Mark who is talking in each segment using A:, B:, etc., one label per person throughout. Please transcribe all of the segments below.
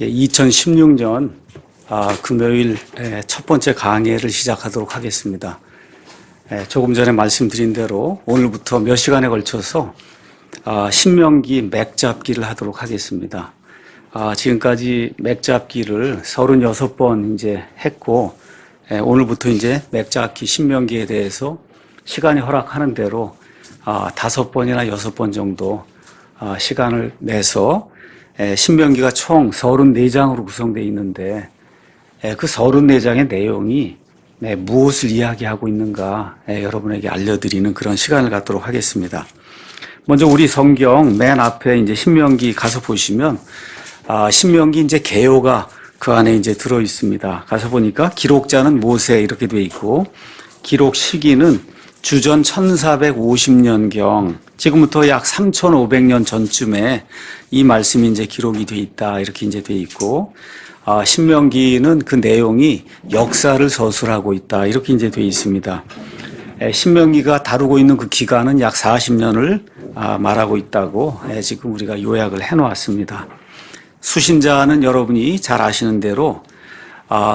A: 2016년 금요일 첫 번째 강의를 시작하도록 하겠습니다. 조금 전에 말씀드린 대로 오늘부터 몇 시간에 걸쳐서 신명기 맥잡기를 하도록 하겠습니다. 지금까지 맥잡기를 36번 이제 했고, 오늘부터 이제 맥잡기 신명기에 대해서 시간이 허락하는 대로 5번이나 6번 정도 시간을 내서 신명기가 총 34장으로 구성되어 있는데 그 34장의 내용이 무엇을 이야기하고 있는가 여러분에게 알려드리는 그런 시간을 갖도록 하겠습니다. 먼저 우리 성경 맨 앞에 이제 신명기 가서 보시면 신명기 이제 개요가 그 안에 이제 들어 있습니다. 가서 보니까 기록자는 모세 이렇게 돼 있고 기록 시기는 주전 1450년경 지금부터 약 3500년 전쯤에 이 말씀이 이제 기록이 돼 있다 이렇게 이제 돼 있고 신명기는 그 내용이 역사를 서술하고 있다 이렇게 이제 돼 있습니다. 신명기가 다루고 있는 그 기간은 약 40년을 말하고 있다고 지금 우리가 요약을 해 놓았습니다. 수신자는 여러분이 잘 아시는 대로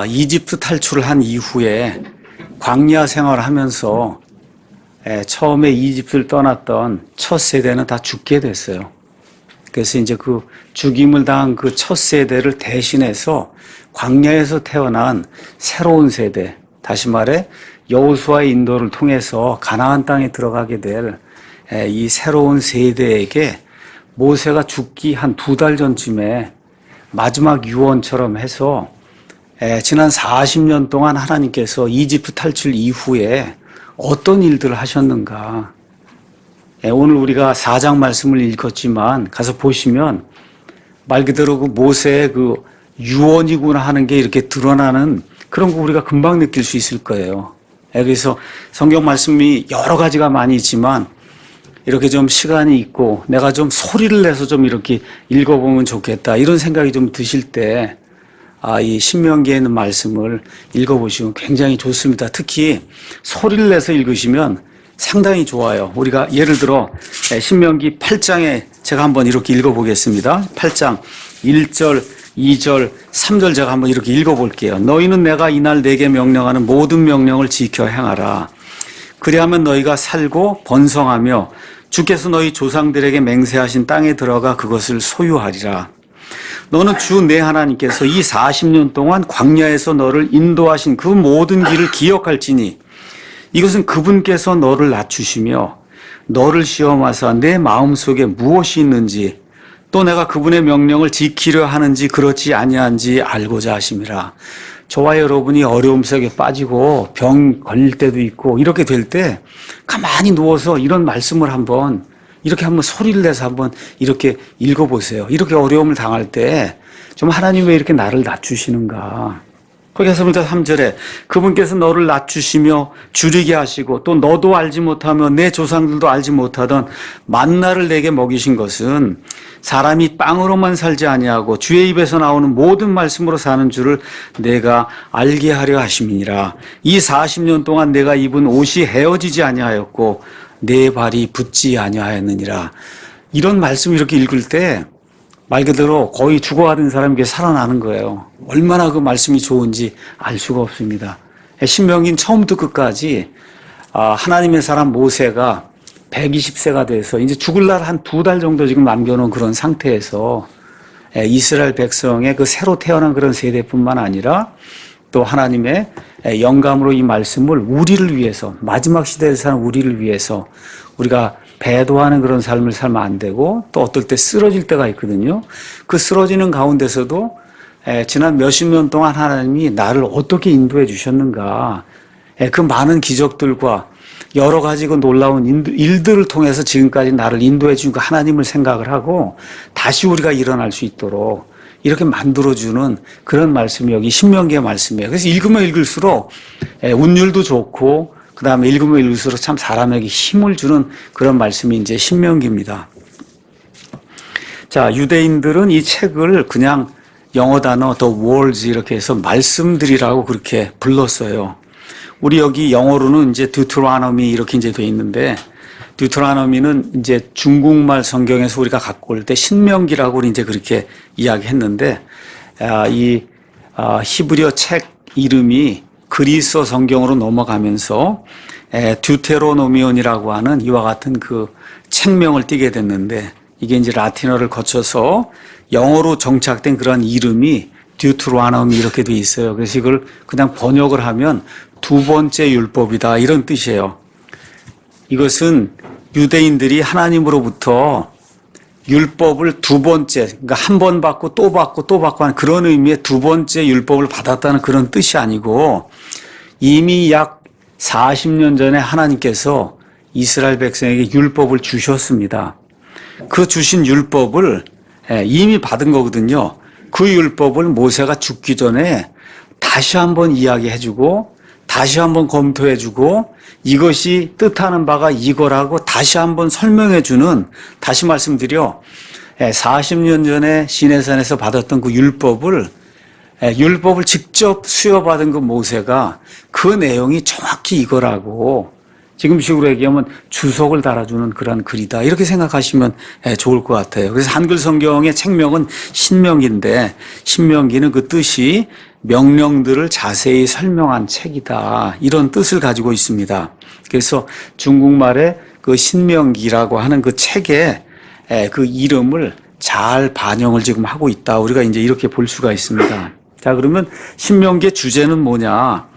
A: 이집트 탈출을 한 이후에 광야 생활을 하면서 처음에 이집트를 떠났던 첫 세대는 다 죽게 됐어요. 그래서 이제 그 죽임을 당한 그 첫 세대를 대신해서 광야에서 태어난 새로운 세대, 다시 말해 여호수아의 인도를 통해서 가나안 땅에 들어가게 될 이 새로운 세대에게 모세가 죽기 한 2달 전쯤에 마지막 유언처럼 해서 지난 40년 동안 하나님께서 이집트 탈출 이후에 어떤 일들을 하셨는가. 오늘 우리가 4장 말씀을 읽었지만 가서 보시면 말 그대로 그 모세의 그 유언이구나 하는 게 이렇게 드러나는 그런 거 우리가 금방 느낄 수 있을 거예요. 그래서 성경 말씀이 여러 가지가 많이 있지만 이렇게 좀 시간이 있고 내가 좀 소리를 내서 좀 이렇게 읽어보면 좋겠다 이런 생각이 좀 드실 때 이 신명기에 있는 말씀을 읽어보시면 굉장히 좋습니다. 특히 소리를 내서 읽으시면 상당히 좋아요. 우리가 예를 들어 신명기 8장에 제가 한번 이렇게 읽어보겠습니다. 8장 1절, 2절, 3절 제가 한번 이렇게 읽어볼게요. 너희는 내가 이날 내게 명령하는 모든 명령을 지켜 행하라. 그리하면 너희가 살고 번성하며 주께서 너희 조상들에게 맹세하신 땅에 들어가 그것을 소유하리라. 너는 주 내 하나님께서 이 40년 동안 광야에서 너를 인도하신 그 모든 길을 기억할지니 이것은 그분께서 너를 낮추시며 너를 시험하사 내 마음속에 무엇이 있는지 또 내가 그분의 명령을 지키려 하는지 그렇지 아니한지 알고자 하심이라. 저와 여러분이 어려움 속에 빠지고 병 걸릴 때도 있고 이렇게 될 때 가만히 누워서 이런 말씀을 한번 이렇게 한번 소리를 내서 한번 이렇게 읽어보세요. 이렇게 어려움을 당할 때 좀 하나님 왜 이렇게 나를 낮추시는가. 거기서 3절에 그분께서 너를 낮추시며 줄이게 하시고 또 너도 알지 못하며 내 조상들도 알지 못하던 만나를 내게 먹이신 것은 사람이 빵으로만 살지 아니하고 주의 입에서 나오는 모든 말씀으로 사는 줄을 내가 알게 하려 하심이니라. 이 40년 동안 내가 입은 옷이 헤어지지 아니하였고 내 발이 붓지 아니하였느니라. 이런 말씀 이렇게 읽을 때 말 그대로 거의 죽어가던 사람에게 살아나는 거예요. 얼마나 그 말씀이 좋은지 알 수가 없습니다. 신명기는 처음부터 끝까지 하나님의 사람 모세가 120세가 돼서 이제 죽을 날 한 2달 정도 지금 남겨놓은 그런 상태에서 이스라엘 백성의 그 새로 태어난 그런 세대뿐만 아니라 또 하나님의 영감으로 이 말씀을 우리를 위해서 마지막 시대에 사는 우리를 위해서 우리가 배도하는 그런 삶을 살면 안 되고 또 어떨 때 쓰러질 때가 있거든요. 그 쓰러지는 가운데서도 지난 몇십 년 동안 하나님이 나를 어떻게 인도해 주셨는가. 그 많은 기적들과 여러 가지 그 놀라운 일들을 통해서 지금까지 나를 인도해 준 그 하나님을 생각을 하고 다시 우리가 일어날 수 있도록 이렇게 만들어주는 그런 말씀이 여기 신명기의 말씀이에요. 그래서 읽으면 읽을수록 운율도 좋고 그 다음에 읽으면 읽을수록 참 사람에게 힘을 주는 그런 말씀이 이제 신명기입니다. 자, 유대인들은 이 책을 그냥 영어 단어 The Words 이렇게 해서 말씀들이라고 그렇게 불렀어요. 우리 여기 영어로는 이제 Deuteronomy 이렇게 이제 돼 있는데 듀트로노미는 이제 중국말 성경에서 우리가 갖고 올 때 신명기라고 이제 그렇게 이야기했는데 히브리어 책 이름이 그리스어 성경으로 넘어가면서 듀테로노미온이라고 하는 이와 같은 그 책명을 띠게 됐는데, 이게 이제 라틴어를 거쳐서 영어로 정착된 그런 이름이 듀트로노미 이렇게 돼 있어요. 그래서 이걸 그냥 번역을 하면 두 번째 율법이다 이런 뜻이에요. 이것은 유대인들이 하나님으로부터 율법을 두 번째, 그러니까 한 번 받고 또 받고 또 받고 하는 그런 의미의 두 번째 율법을 받았다는 그런 뜻이 아니고, 이미 약 40년 전에 하나님께서 이스라엘 백성에게 율법을 주셨습니다. 그 주신 율법을 이미 받은 거거든요. 그 율법을 모세가 죽기 전에 다시 한번 이야기해주고 다시 한번 검토해주고 이것이 뜻하는 바가 이거라고 다시 한번 설명해주는, 다시 말씀드려 40년 전에 시내산에서 받았던 그 율법을 직접 수여받은 그 모세가 그 내용이 정확히 이거라고 지금식으로 얘기하면 주석을 달아주는 그런 글이다 이렇게 생각하시면 좋을 것 같아요. 그래서 한글 성경의 책명은 신명기인데, 신명기는 그 뜻이 명령들을 자세히 설명한 책이다 이런 뜻을 가지고 있습니다. 그래서 중국말의 그 신명기라고 하는 그 책에 그 이름을 잘 반영을 지금 하고 있다, 우리가 이제 이렇게 볼 수가 있습니다. 자, 그러면 신명기의 주제는 뭐냐?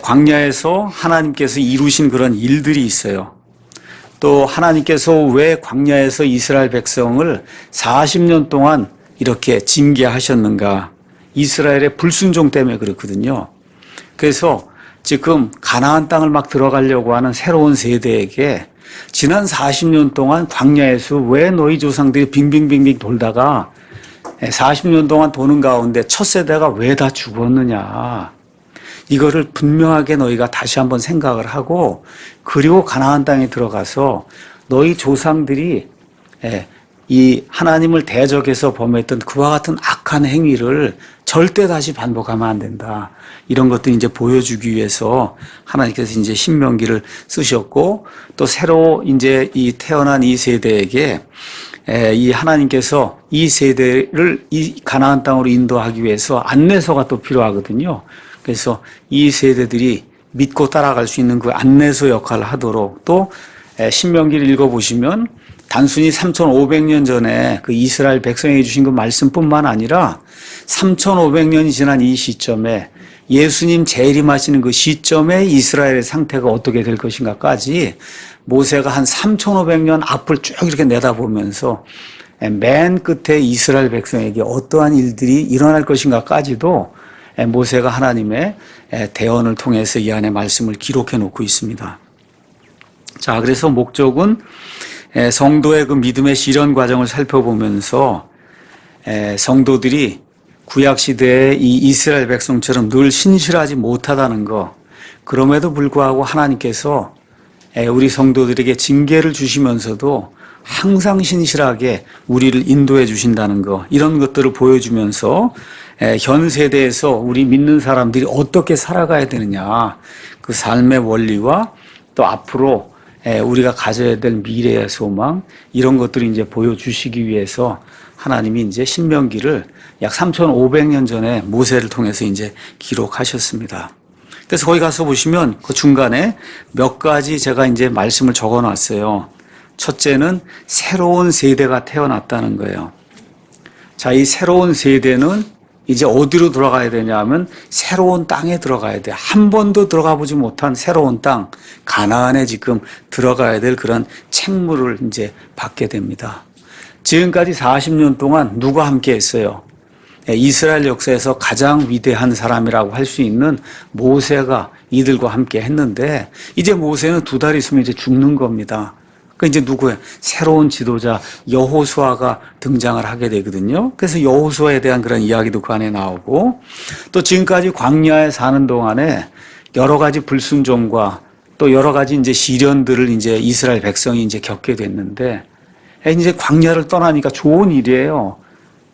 A: 광야에서 하나님께서 이루신 그런 일들이 있어요. 또 하나님께서 왜 광야에서 이스라엘 백성을 40년 동안 이렇게 징계하셨는가? 이스라엘의 불순종 때문에 그렇거든요. 그래서 지금 가나안 땅을 막 들어가려고 하는 새로운 세대에게 지난 40년 동안 광야에서 왜 너희 조상들이 빙빙빙빙 돌다가 40년 동안 도는 가운데 첫 세대가 왜 다 죽었느냐? 이거를 분명하게 너희가 다시 한번 생각을 하고, 그리고 가나안 땅에 들어가서 너희 조상들이 이 하나님을 대적해서 범했던 그와 같은 악한 행위를 절대 다시 반복하면 안 된다. 이런 것들 이제 보여주기 위해서 하나님께서 이제 신명기를 쓰셨고, 또 새로 이제 이 태어난 이 세대에게 이 하나님께서 이 세대를 이 가나안 땅으로 인도하기 위해서 안내서가 또 필요하거든요. 그래서 이 세대들이 믿고 따라갈 수 있는 그 안내서 역할을 하도록, 또 신명기를 읽어보시면 단순히 3,500년 전에 그 이스라엘 백성에게 주신 그 말씀뿐만 아니라 3,500년이 지난 이 시점에 예수님 재림하시는 그 시점에 이스라엘의 상태가 어떻게 될 것인가까지 모세가 한 3,500년 앞을 쭉 이렇게 내다보면서 맨 끝에 이스라엘 백성에게 어떠한 일들이 일어날 것인가까지도 모세가 하나님의 대언을 통해서 이 안에 말씀을 기록해 놓고 있습니다. 자, 그래서 목적은 성도의 그 믿음의 실현 과정을 살펴보면서 성도들이 구약시대의 이 이스라엘 백성처럼 늘 신실하지 못하다는 거, 그럼에도 불구하고 하나님께서 우리 성도들에게 징계를 주시면서도 항상 신실하게 우리를 인도해 주신다는 거, 이런 것들을 보여주면서 현 세대에서 우리 믿는 사람들이 어떻게 살아가야 되느냐, 그 삶의 원리와 또 앞으로 우리가 가져야 될 미래의 소망, 이런 것들을 이제 보여주시기 위해서 하나님이 이제 신명기를 약 3,500년 전에 모세를 통해서 이제 기록하셨습니다. 그래서 거기 가서 보시면 그 중간에 몇 가지 제가 이제 말씀을 적어 놨어요. 첫째는 새로운 세대가 태어났다는 거예요. 자, 이 새로운 세대는 이제 어디로 들어가야 되냐 하면 새로운 땅에 들어가야 돼. 한 번도 들어가 보지 못한 새로운 땅, 가나안에 지금 들어가야 될 그런 책무를 이제 받게 됩니다. 지금까지 40년 동안 누가 함께 했어요? 이스라엘 역사에서 가장 위대한 사람이라고 할 수 있는 모세가 이들과 함께 했는데, 이제 모세는 2달 있으면 이제 죽는 겁니다. 그 이제 누구예요? 새로운 지도자 여호수아가 등장을 하게 되거든요. 그래서 여호수아에 대한 그런 이야기도 그 안에 나오고, 또 지금까지 광야에 사는 동안에 여러 가지 불순종과 또 여러 가지 이제 시련들을 이제 이스라엘 백성이 이제 겪게 됐는데, 이제 광야를 떠나니까 좋은 일이에요.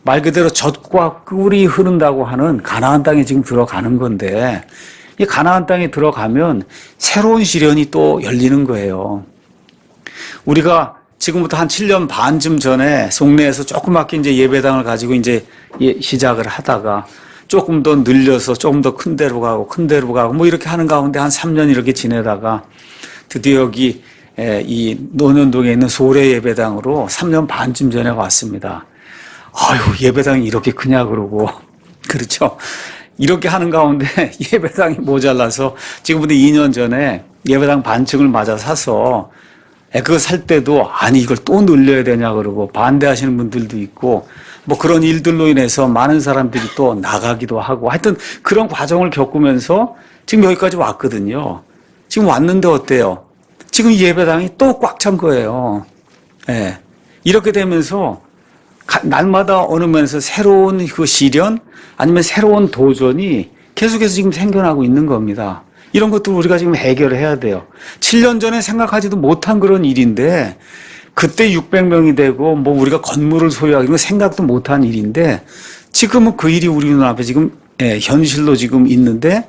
A: 말 그대로 젖과 꿀이 흐른다고 하는 가나안 땅에 지금 들어가는 건데, 이 가나안 땅에 들어가면 새로운 시련이 또 열리는 거예요. 우리가 지금부터 한 7년 반쯤 전에 송내에서 조그맣게 이제 예배당을 가지고 이제 시작을 하다가 조금 더 늘려서 조금 더 큰 데로 가고 큰 데로 가고 뭐 이렇게 하는 가운데 한 3년 이렇게 지내다가 드디어 여기 이 논현동에 있는 소래 예배당으로 3년 반쯤 전에 왔습니다. 아유, 예배당이 이렇게 크냐 그러고 그렇죠. 이렇게 하는 가운데 예배당이 모자라서 지금부터 2년 전에 예배당 반층을 맞아 사서 그거 살 때도 아니 이걸 또 늘려야 되냐 그러고 반대하시는 분들도 있고 뭐 그런 일들로 인해서 많은 사람들이 또 나가기도 하고 하여튼 그런 과정을 겪으면서 지금 여기까지 왔거든요. 지금 왔는데 어때요? 지금 예배당이 또 꽉 찬 거예요. 예. 이렇게 되면서 날마다 어느 면에서 새로운 그 시련 아니면 새로운 도전이 계속해서 지금 생겨나고 있는 겁니다. 이런 것도 우리가 지금 해결해야 돼요. 7년 전에 생각하지도 못한 그런 일인데 그때 600명이 되고 뭐 우리가 건물을 소유하기는 생각도 못한 일인데 지금은 그 일이 우리 눈앞에 지금 현실로 지금 있는데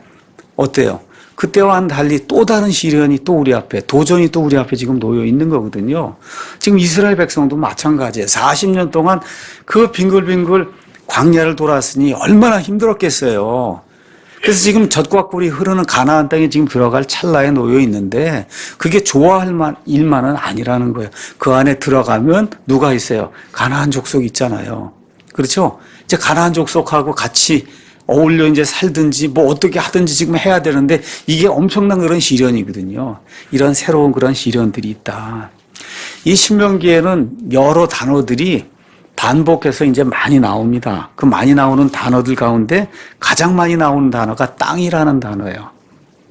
A: 어때요? 그때와는 달리 또 다른 시련이 또 우리 앞에 도전이 또 우리 앞에 지금 놓여 있는 거거든요. 지금 이스라엘 백성도 마찬가지예요. 40년 동안 그 빙글빙글 광야를 돌았으니 얼마나 힘들었겠어요. 그래서 지금 젖과 꿀이 흐르는 가나안 땅에 지금 들어갈 찰나에 놓여 있는데 그게 좋아할 일만은 아니라는 거예요. 그 안에 들어가면 누가 있어요? 가나안 족속 있잖아요. 그렇죠? 이제 가나안 족속하고 같이 어울려 이제 살든지 뭐 어떻게 하든지 지금 해야 되는데 이게 엄청난 그런 시련이거든요. 이런 새로운 그런 시련들이 있다. 이 신명기에는 여러 단어들이 반복해서 이제 많이 나옵니다. 그 많이 나오는 단어들 가운데 가장 많이 나오는 단어가 땅이라는 단어예요.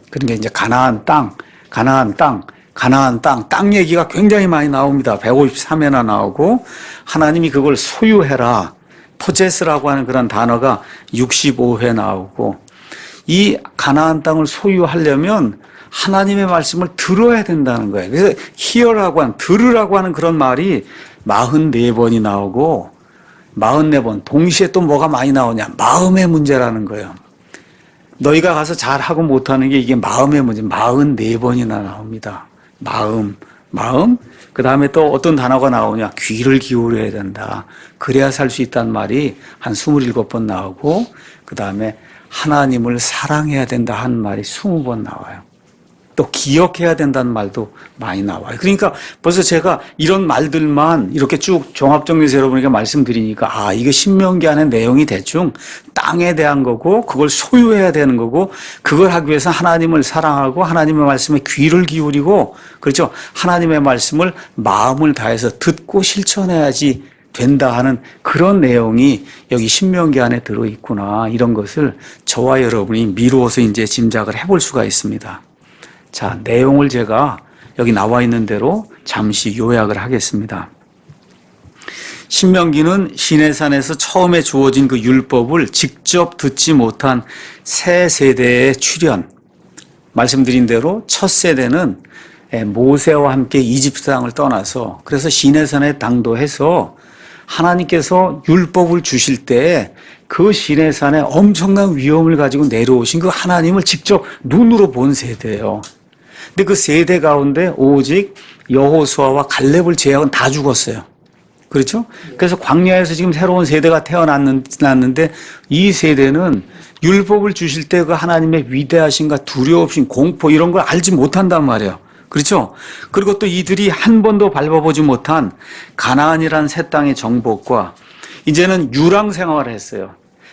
A: 그러니까 이제 가나안 땅, 가나안 땅, 가나안 땅 얘기가 굉장히 많이 나옵니다. 153회나 나오고 하나님이 그걸 소유해라, 포제스라고 하는 그런 단어가 65회 나오고 이 가나안 땅을 소유하려면 하나님의 말씀을 들어야 된다는 거예요. 그래서 hear라고 하는, 들으라고 하는 그런 말이 44번이 나오고 44번 동시에 또 뭐가 많이 나오냐? 마음의 문제라는 거예요. 너희가 가서 잘하고 못하는 게 이게 마음의 문제. 44번이나 나옵니다. 마음. 그 다음에 또 어떤 단어가 나오냐? 귀를 기울여야 된다. 그래야 살 수 있다는 말이 한 27번 나오고 그 다음에 하나님을 사랑해야 된다 하는 말이 20번 나와요. 또 기억해야 된다는 말도 많이 나와요. 그러니까 벌써 제가 이런 말들만 이렇게 쭉 종합정리해서 여러분에게 말씀드리니까 이거 신명기 안에 내용이 대충 땅에 대한 거고 그걸 소유해야 되는 거고 그걸 하기 위해서 하나님을 사랑하고 하나님의 말씀에 귀를 기울이고 그렇죠. 하나님의 말씀을 마음을 다해서 듣고 실천해야지 된다 하는 그런 내용이 여기 신명기 안에 들어있구나. 이런 것을 저와 여러분이 미루어서 이제 짐작을 해볼 수가 있습니다. 자, 내용을 제가 여기 나와 있는 대로 잠시 요약을 하겠습니다. 신명기는 시내산에서 처음에 주어진 그 율법을 직접 듣지 못한 새 세대의 출현. 말씀드린 대로 첫 세대는 모세와 함께 이집트 땅을 떠나서 그래서 시내산에 당도해서 하나님께서 율법을 주실 때 그 시내산에 엄청난 위엄을 가지고 내려오신 그 하나님을 직접 눈으로 본 세대예요. 근데 그 세대 가운데 오직 여호수아와 갈렙을 제외하고는 다 죽었어요. 그렇죠? 그래서 광야에서 지금 새로운 세대가 태어났는데 이 세대는 율법을 주실 때 그 하나님의 위대하신가 두려우신 공포 이런 걸 알지 못한단 말이에요. 그렇죠? 그리고 또 이들이 한 번도 밟아보지 못한 가나안이라는 새 땅의 정복과 이제는 유랑 생활을 했어요.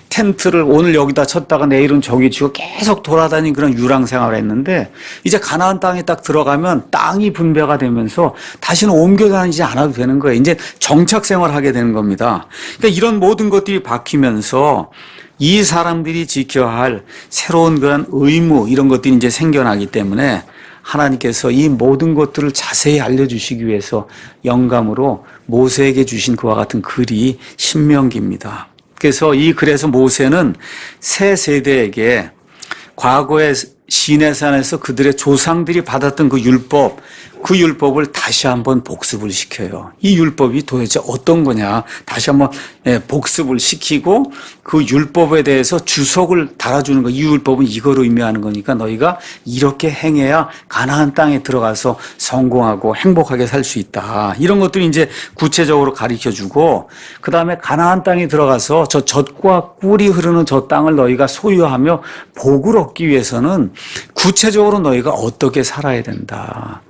A: 텐트를 오늘 여기다 쳤다가 내일은 저기 치고 계속 돌아다니는 그런 유랑 생활을 했는데 이제 가나안 땅에 딱 들어가면 땅이 분배가 되면서 다시는 옮겨 다니지 않아도 되는 거예요. 이제 정착 생활을 하게 되는 겁니다. 그러니까 이런 모든 것들이 바뀌면서 이 사람들이 지켜야 할 새로운 그런 의무 이런 것들이 이제 생겨나기 때문에 하나님께서 이 모든 것들을 자세히 알려주시기 위해서 영감으로 모세에게 주신 그와 같은 글이 신명기입니다. 그래서 이 글에서 모세는 새 세대에게 과거의 시내산에서 그들의 조상들이 받았던 그 율법, 그 율법을 다시 한번 복습을 시켜요. 이 율법이 도대체 어떤 거냐 다시 한번 복습을 시키고 그 율법에 대해서 주석을 달아주는 거. 이 율법은 이걸 의미하는 거니까 너희가 이렇게 행해야 가나안 땅에 들어가서 성공하고 행복하게 살 수 있다. 이런 것들이 이제 구체적으로 가르쳐주고 그 다음에 가나안 땅에 들어가서 저 젖과 꿀이 흐르는 저 땅을 너희가 소유하며 복을 얻기 위해서는 구체적으로 너희가 어떻게 살아야 된다.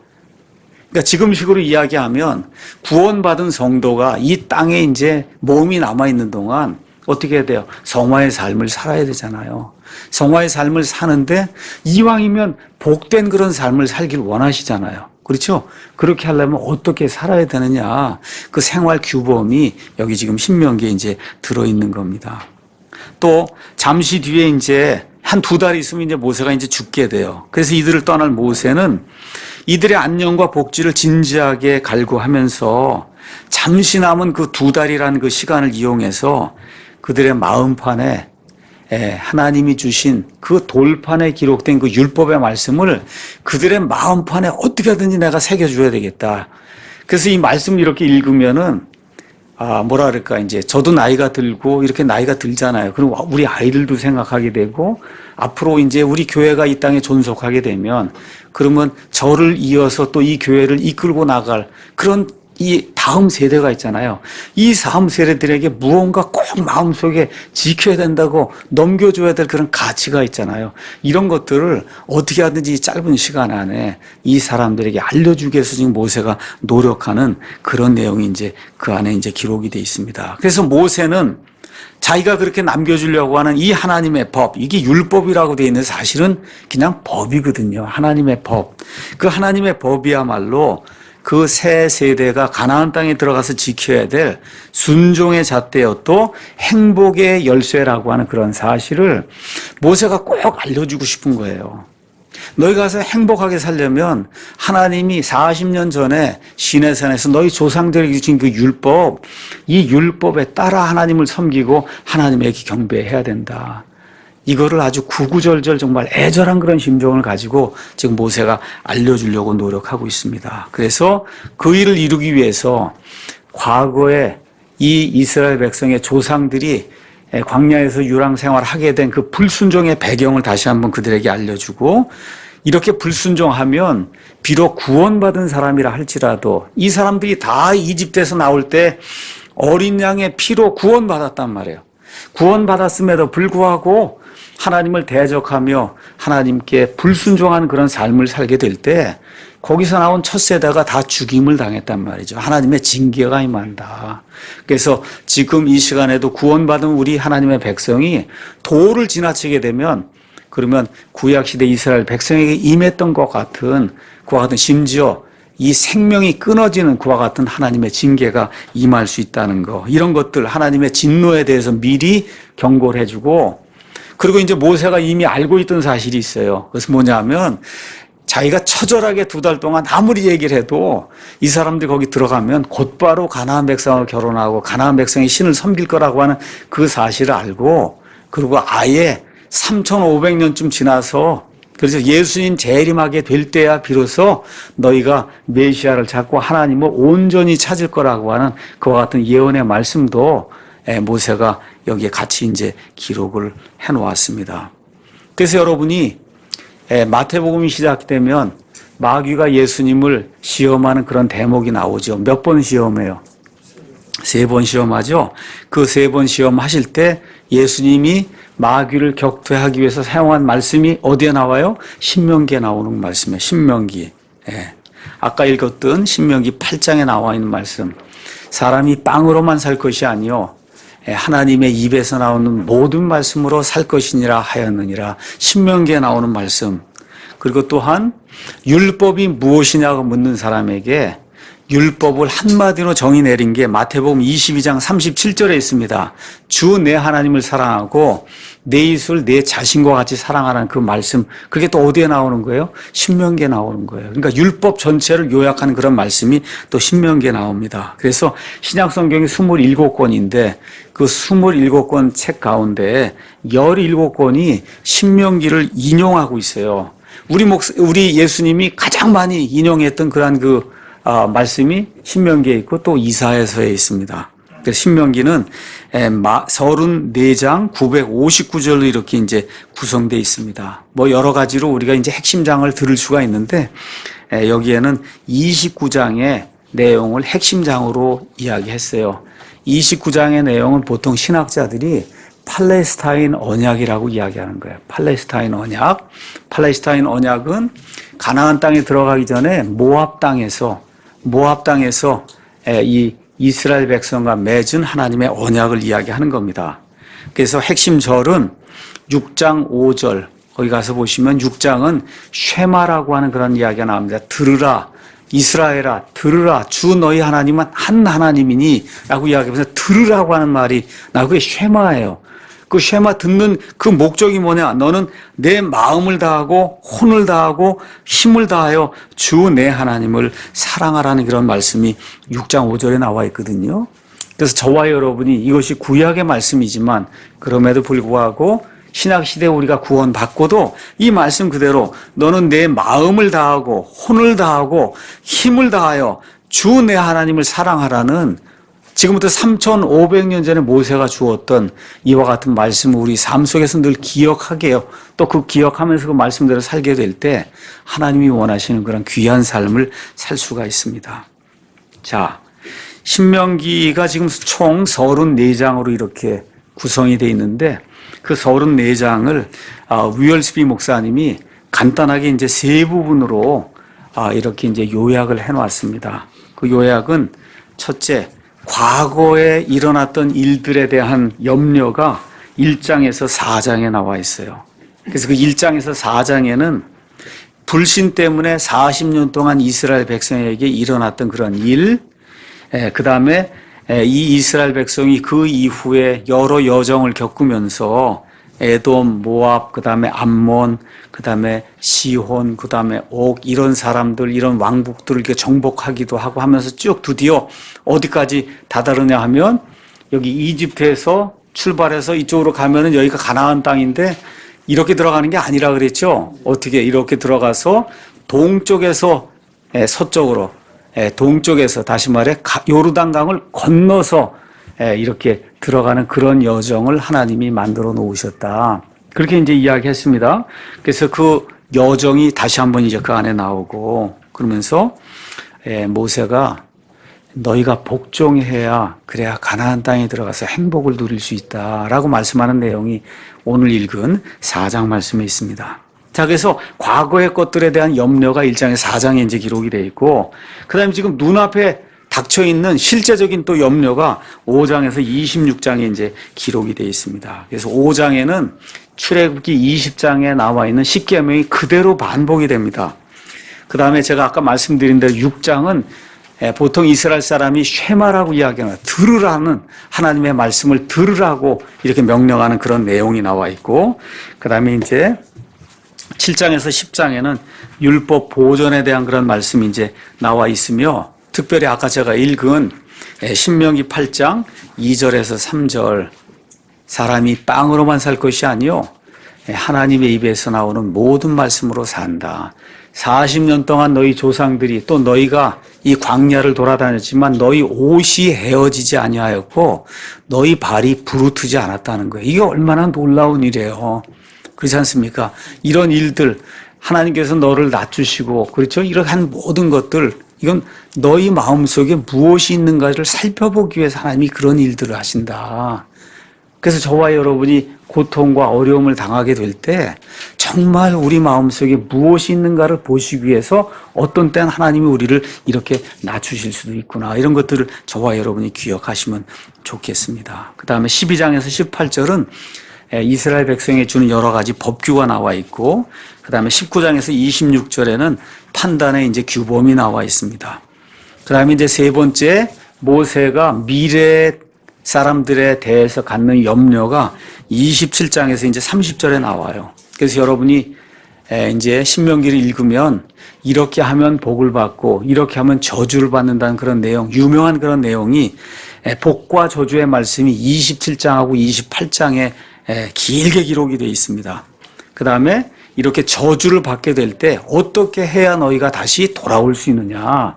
A: 그러니까 지금식으로 이야기하면 구원받은 성도가 이 땅에 이제 몸이 남아있는 동안 어떻게 해야 돼요? 성화의 삶을 살아야 되잖아요. 성화의 삶을 사는데 이왕이면 복된 그런 삶을 살길 원하시잖아요. 그렇죠? 그렇게 하려면 어떻게 살아야 되느냐. 그 생활 규범이 여기 지금 신명기에 이제 들어있는 겁니다. 또 잠시 뒤에 이제 한 2달 있으면 이제 모세가 이제 죽게 돼요. 그래서 이들을 떠날 모세는 이들의 안녕과 복지를 진지하게 갈구하면서 잠시 남은 그 2달이라는 그 시간을 이용해서 그들의 마음판에 하나님이 주신 그 돌판에 기록된 그 율법의 말씀을 그들의 마음판에 어떻게 하든지 내가 새겨줘야 되겠다. 그래서 이 말씀을 이렇게 읽으면은 뭐라 그럴까, 이제 저도 나이가 들고 이렇게 나이가 들잖아요. 그리고 우리 아이들도 생각하게 되고 앞으로 이제 우리 교회가 이 땅에 존속하게 되면 그러면 저를 이어서 또 이 교회를 이끌고 나갈 그런 이 다음 세대가 있잖아요. 이 다음 세대들에게 무언가 꼭 마음속에 지켜야 된다고 넘겨줘야 될 그런 가치가 있잖아요. 이런 것들을 어떻게 하든지 이 짧은 시간 안에 이 사람들에게 알려주기 위해서 지금 모세가 노력하는 그런 내용이 이제 그 안에 이제 기록이 되어 있습니다. 그래서 모세는 자기가 그렇게 남겨주려고 하는 이 하나님의 법, 이게 율법이라고 되어 있는 사실은 그냥 법이거든요. 하나님의 법. 그 하나님의 법이야말로 그 새 세대가 가나안 땅에 들어가서 지켜야 될 순종의 잣대요 또 행복의 열쇠라고 하는 그런 사실을 모세가 꼭 알려주고 싶은 거예요. 너희 가서 행복하게 살려면 하나님이 40년 전에 시내산에서 너희 조상들에게 주신 그 율법, 이 율법에 따라 하나님을 섬기고 하나님에게 경배해야 된다. 이거를 아주 구구절절 정말 애절한 그런 심정을 가지고 지금 모세가 알려주려고 노력하고 있습니다. 그래서 그 일을 이루기 위해서 과거에 이 이스라엘 백성의 조상들이 광야에서 유랑 생활하게 된 그 불순종의 배경을 다시 한번 그들에게 알려주고 이렇게 불순종하면 비록 구원받은 사람이라 할지라도 이 사람들이 다 이집트에서 나올 때 어린 양의 피로 구원받았단 말이에요. 구원받았음에도 불구하고 하나님을 대적하며 하나님께 불순종하는 그런 삶을 살게 될 때 거기서 나온 첫 세대가 다 죽임을 당했단 말이죠. 하나님의 징계가 임한다. 그래서 지금 이 시간에도 구원받은 우리 하나님의 백성이 도를 지나치게 되면 그러면 구약시대 이스라엘 백성에게 임했던 것 같은 그와 같은 심지어 이 생명이 끊어지는 그와 같은 하나님의 징계가 임할 수 있다는 거. 이런 것들 하나님의 진노에 대해서 미리 경고를 해주고 그리고 이제 모세가 이미 알고 있던 사실이 있어요. 그래서 뭐냐면 자기가 처절하게 2달 동안 아무리 얘기를 해도 이 사람들이 거기 들어가면 곧바로 가나안 백성을 결혼하고 가나안 백성이 신을 섬길 거라고 하는 그 사실을 알고 그리고 아예 3,500년쯤 지나서 그래서 예수님 재림하게 될 때야 비로소 너희가 메시아를 찾고 하나님을 온전히 찾을 거라고 하는 그와 같은 예언의 말씀도 모세가 여기에 같이 이제 기록을 해 놓았습니다. 그래서 여러분이 마태복음이 시작되면 마귀가 예수님을 시험하는 그런 대목이 나오죠. 몇 번 시험해요? 3번 시험하죠. 그 3번 시험하실 때 예수님이 마귀를 격퇴하기 위해서 사용한 말씀이 어디에 나와요? 신명기에 나오는 말씀이에요. 신명기. 아까 읽었던 신명기 8장에 나와 있는 말씀. 사람이 빵으로만 살 것이 아니요 하나님의 입에서 나오는 모든 말씀으로 살 것이니라 하였느니라. 신명기에 나오는 말씀. 그리고 또한 율법이 무엇이냐고 묻는 사람에게 율법을 한마디로 정의 내린 게 마태복음 22장 37절에 있습니다. 주 내 하나님을 사랑하고 내 이웃을 내 자신과 같이 사랑하라는 그 말씀. 그게 또 어디에 나오는 거예요? 신명기에 나오는 거예요. 그러니까 율법 전체를 요약하는 그런 말씀이 또 신명기에 나옵니다. 그래서 신약 성경이 27권인데 그 27권 책 가운데 17권이 신명기를 인용하고 있어요. 우리 예수님이 가장 많이 인용했던 그러한 말씀이 신명기에 있고 또 이사야서에 있습니다. 신명기는 34장 959절로 이렇게 이제 구성되어 있습니다. 뭐 여러 가지로 우리가 이제 핵심장을 들을 수가 있는데, 여기에는 29장의 내용을 핵심장으로 이야기했어요. 29장의 내용은 보통 신학자들이 팔레스타인 언약이라고 이야기하는 거예요. 팔레스타인 언약. 팔레스타인 언약은 가나안 땅에 들어가기 전에 모압 땅에서 이 이스라엘 백성과 맺은 하나님의 언약을 이야기하는 겁니다. 그래서 핵심 절은 6장 5절, 거기 가서 보시면 6장은 쉐마라고 하는 그런 이야기가 나옵니다. 들으라, 이스라엘아, 들으라, 주 너희 하나님은 한 하나님이니 라고 이야기하면서 들으라고 하는 말이 나오고, 그게 쉐마예요. 그 쉐마 듣는 그 목적이 뭐냐? 너는 내 마음을 다하고 혼을 다하고 힘을 다하여 주 내 하나님을 사랑하라는 그런 말씀이 6장 5절에 나와 있거든요. 그래서 저와 여러분이 이것이 구약의 말씀이지만 그럼에도 불구하고 신약시대에 우리가 구원받고도 이 말씀 그대로 너는 내 마음을 다하고 혼을 다하고 힘을 다하여 주 내 하나님을 사랑하라는, 지금부터 3,500년 전에 모세가 주었던 이와 같은 말씀을 우리 삶 속에서 늘 기억하게 해요. 또 그 기억하면서 그 말씀대로 살게 될 때 하나님이 원하시는 그런 귀한 삶을 살 수가 있습니다. 자, 신명기가 지금 총 34장으로 이렇게 구성이 되어 있는데, 그 34장을 위얼스비 목사님이 간단하게 이제 세 부분으로 이렇게 이제 요약을 해 놨습니다. 그 요약은 첫째, 과거에 일어났던 일들에 대한 염려가 1장에서 4장에 나와 있어요. 그래서 그 1장에서 4장에는 불신 때문에 40년 동안 이스라엘 백성에게 일어났던 그런 일, 그 다음에 이 이스라엘 백성이 그 이후에 여러 여정을 겪으면서 에돔, 모압, 그 다음에 암몬, 그 다음에 시혼, 그 다음에 옥, 이런 사람들, 이런 왕국들을 이렇게 정복하기도 하고 하면서 쭉 드디어 어디까지 다다르냐 하면, 여기 이집트에서 출발해서 이쪽으로 가면은 여기가 가나안 땅인데 이렇게 들어가는 게 아니라 그랬죠. 어떻게 이렇게 들어가서 동쪽에서 서쪽으로, 동쪽에서 다시 말해 요르단강을 건너서 이렇게 들어가는 그런 여정을 하나님이 만들어 놓으셨다. 그렇게 이제 이야기했습니다. 그래서 그 여정이 다시 한번 이제 그 안에 나오고, 그러면서 모세가 너희가 복종해야 그래야 가나안 땅에 들어가서 행복을 누릴 수 있다라고 말씀하는 내용이 오늘 읽은 4장 말씀에 있습니다. 자, 그래서 과거의 것들에 대한 염려가 1장에서 4장에 이제 기록이 되어 있고, 그 다음에 지금 눈앞에 닥쳐있는 실제적인 또 염려가 5장에서 26장에 이제 기록이 되어 있습니다. 그래서 5장에는 출애굽기 20장에 나와 있는 십계명이 그대로 반복이 됩니다. 그 다음에 제가 아까 말씀드린 대로 6장은 보통 이스라엘 사람이 쉐마라고 이야기하는, 들으라는 하나님의 말씀을 들으라고 이렇게 명령하는 그런 내용이 나와 있고, 그 다음에 이제 7장에서 10장에는 율법 보존에 대한 그런 말씀이 이제 나와 있으며, 특별히 아까 제가 읽은 신명기 8장 2절에서 3절, 사람이 빵으로만 살 것이 아니요 하나님의 입에서 나오는 모든 말씀으로 산다. 40년 동안 너희 조상들이, 또 너희가 이 광야를 돌아다녔지만 너희 옷이 헤어지지 아니하였고 너희 발이 부르트지 않았다는 거예요. 이게 얼마나 놀라운 일이에요. 그렇지 않습니까? 이런 일들, 하나님께서 너를 낮추시고, 그렇죠? 이렇게 한 모든 것들, 이건 너희 마음속에 무엇이 있는가를 살펴보기 위해서 하나님이 그런 일들을 하신다. 그래서 저와 여러분이 고통과 어려움을 당하게 될 때 정말 우리 마음속에 무엇이 있는가를 보시기 위해서 어떤 때는 하나님이 우리를 이렇게 낮추실 수도 있구나. 이런 것들을 저와 여러분이 기억하시면 좋겠습니다. 그 다음에 12장에서 18절은 이스라엘 백성에 주는 여러 가지 법규가 나와 있고, 그 다음에 19장에서 26절에는 판단의 이제 규범이 나와 있습니다. 그 다음에 이제 세 번째, 모세가 미래 사람들에 대해서 갖는 염려가 27장에서 이제 30절에 나와요. 그래서 여러분이 이제 신명기를 읽으면 이렇게 하면 복을 받고 이렇게 하면 저주를 받는다는 그런 내용, 유명한 그런 내용이 복과 저주의 말씀이 27장하고 28장에 길게 기록이 되어 있습니다. 그 다음에 이렇게 저주를 받게 될 때 어떻게 해야 너희가 다시 돌아올 수 있느냐.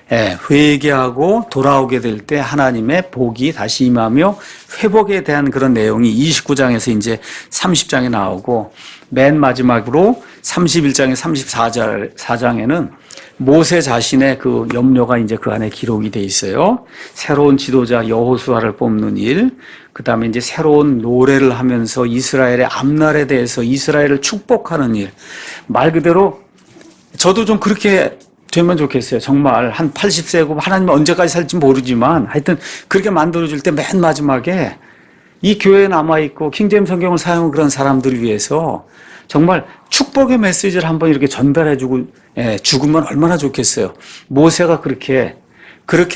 A: 회개하고 돌아오게 될 때 하나님의 복이 다시 임하며 회복에 대한 그런 내용이 29장에서 이제 30장에 나오고, 맨 마지막으로 31장에 34장에는 모세 자신의 그 염려가 이제 그 안에 기록이 돼 있어요. 새로운 지도자 여호수아를 뽑는 일, 그 다음에 이제 새로운 노래를 하면서 이스라엘의 앞날에 대해서 이스라엘을 축복하는 일. 말 그대로 저도 좀 그렇게 되면 좋겠어요. 정말 한 80세고 하나님 언제까지 살지 모르지만 하여튼 그렇게 만들어줄 때 맨 마지막에 이 교회에 남아있고 킹제임스 성경을 사용한 그런 사람들을 위해서 정말 축복의 메시지를 한번 이렇게 전달해주고 죽으면 얼마나 좋겠어요. 모세가 그렇게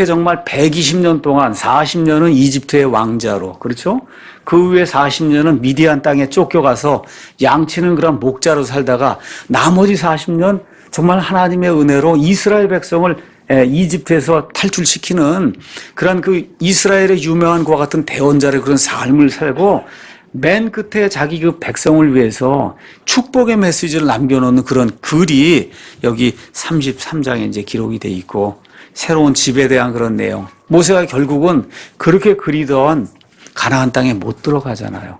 A: 정말 120년 동안 40년은 이집트의 왕자로, 그렇죠? 그 후에 40년은 미디안 땅에 쫓겨가서 양치는 그런 목자로 살다가 나머지 40년 정말 하나님의 은혜로 이스라엘 백성을 이집트에서 탈출시키는 그런 그 이스라엘의 유명한 그와 같은 대원자의 그런 삶을 살고, 맨 끝에 자기 그 백성을 위해서 축복의 메시지를 남겨놓는 그런 글이 여기 33장에 이제 기록이 돼 있고, 새로운 집에 대한 그런 내용. 모세가 결국은 그렇게 그리던 가나안 땅에 못 들어가잖아요.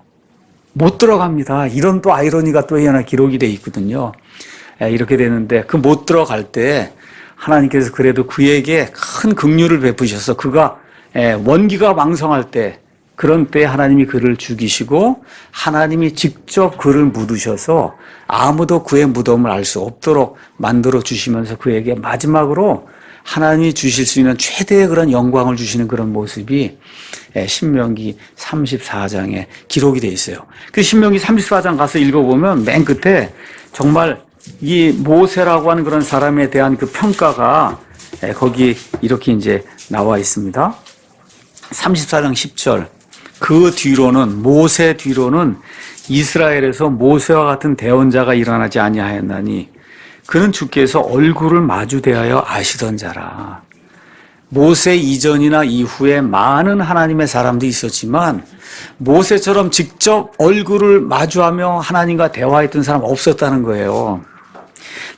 A: 못 들어갑니다. 이런 또 아이러니가 또 하나 기록이 돼 있거든요. 이렇게 되는데 그 못 들어갈 때 하나님께서 그래도 그에게 큰 긍휼을 베푸셔서 그가 원기가 왕성할 때, 그런 때 하나님이 그를 죽이시고 하나님이 직접 그를 묻으셔서 아무도 그의 무덤을 알 수 없도록 만들어 주시면서 그에게 마지막으로 하나님이 주실 수 있는 최대의 그런 영광을 주시는 그런 모습이 신명기 34장에 기록이 되어 있어요. 그 신명기 34장 가서 읽어보면 맨 끝에 정말 이 모세라고 하는 그런 사람에 대한 그 평가가 거기 이렇게 이제 나와 있습니다. 34장 10절. 그 뒤로는, 모세 뒤로는 이스라엘에서 모세와 같은 대언자가 일어나지 아니하였나니 그는 주께서 얼굴을 마주 대하여 아시던 자라. 모세 이전이나 이후에 많은 하나님의 사람도 있었지만 모세처럼 직접 얼굴을 마주하며 하나님과 대화했던 사람 없었다는 거예요.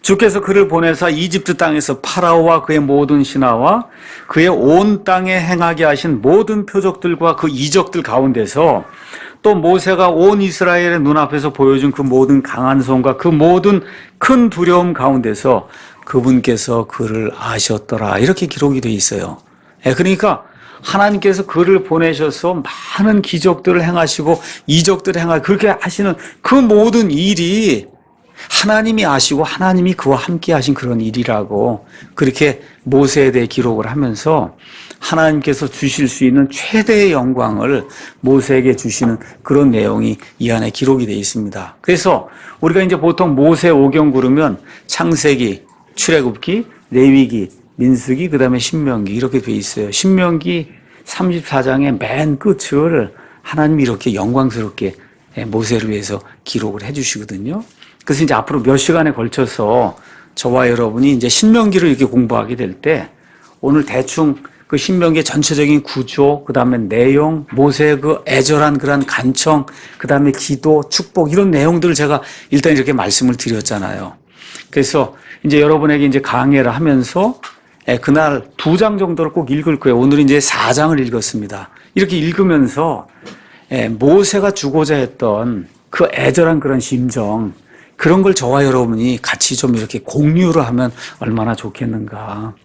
A: 주께서 그를 보내사 이집트 땅에서 파라오와 그의 모든 신하와 그의 온 땅에 행하게 하신 모든 표적들과 그 이적들 가운데서 또 모세가 온 이스라엘의 눈앞에서 보여준 그 모든 강한 손과 그 모든 큰 두려움 가운데서 그분께서 그를 아셨더라. 이렇게 기록이 되어 있어요. 그러니까 하나님께서 그를 보내셔서 많은 기적들을 행하시고 이적들을 행하시고 그렇게 하시는 그 모든 일이 하나님이 아시고 하나님이 그와 함께 하신 그런 일이라고 그렇게 모세에 대해 기록을 하면서 하나님께서 주실 수 있는 최대의 영광을 모세에게 주시는 그런 내용이 이 안에 기록이 되어 있습니다. 그래서 우리가 이제 보통 모세 오경 그러면 창세기, 출애굽기, 레위기, 민수기, 그 다음에 신명기 이렇게 되어 있어요. 신명기 34장의 맨 끝을 하나님이 이렇게 영광스럽게 모세를 위해서 기록을 해 주시거든요. 그래서 이제 앞으로 몇 시간에 걸쳐서 저와 여러분이 이제 신명기를 이렇게 공부하게 될 때 오늘 대충 그 신명기의 전체적인 구조, 그 다음에 내용, 모세의 그 애절한 그런 간청, 그 다음에 기도, 축복 이런 내용들을 제가 일단 이렇게 말씀을 드렸잖아요. 그래서 이제 여러분에게 이제 강해를 하면서 그날 2장 정도를 꼭 읽을 거예요. 오늘은 이제 4장을 읽었습니다. 이렇게 읽으면서 모세가 주고자 했던 그 애절한 그런 심정, 그런 걸 저와 여러분이 같이 좀 이렇게 공유를 하면 얼마나 좋겠는가.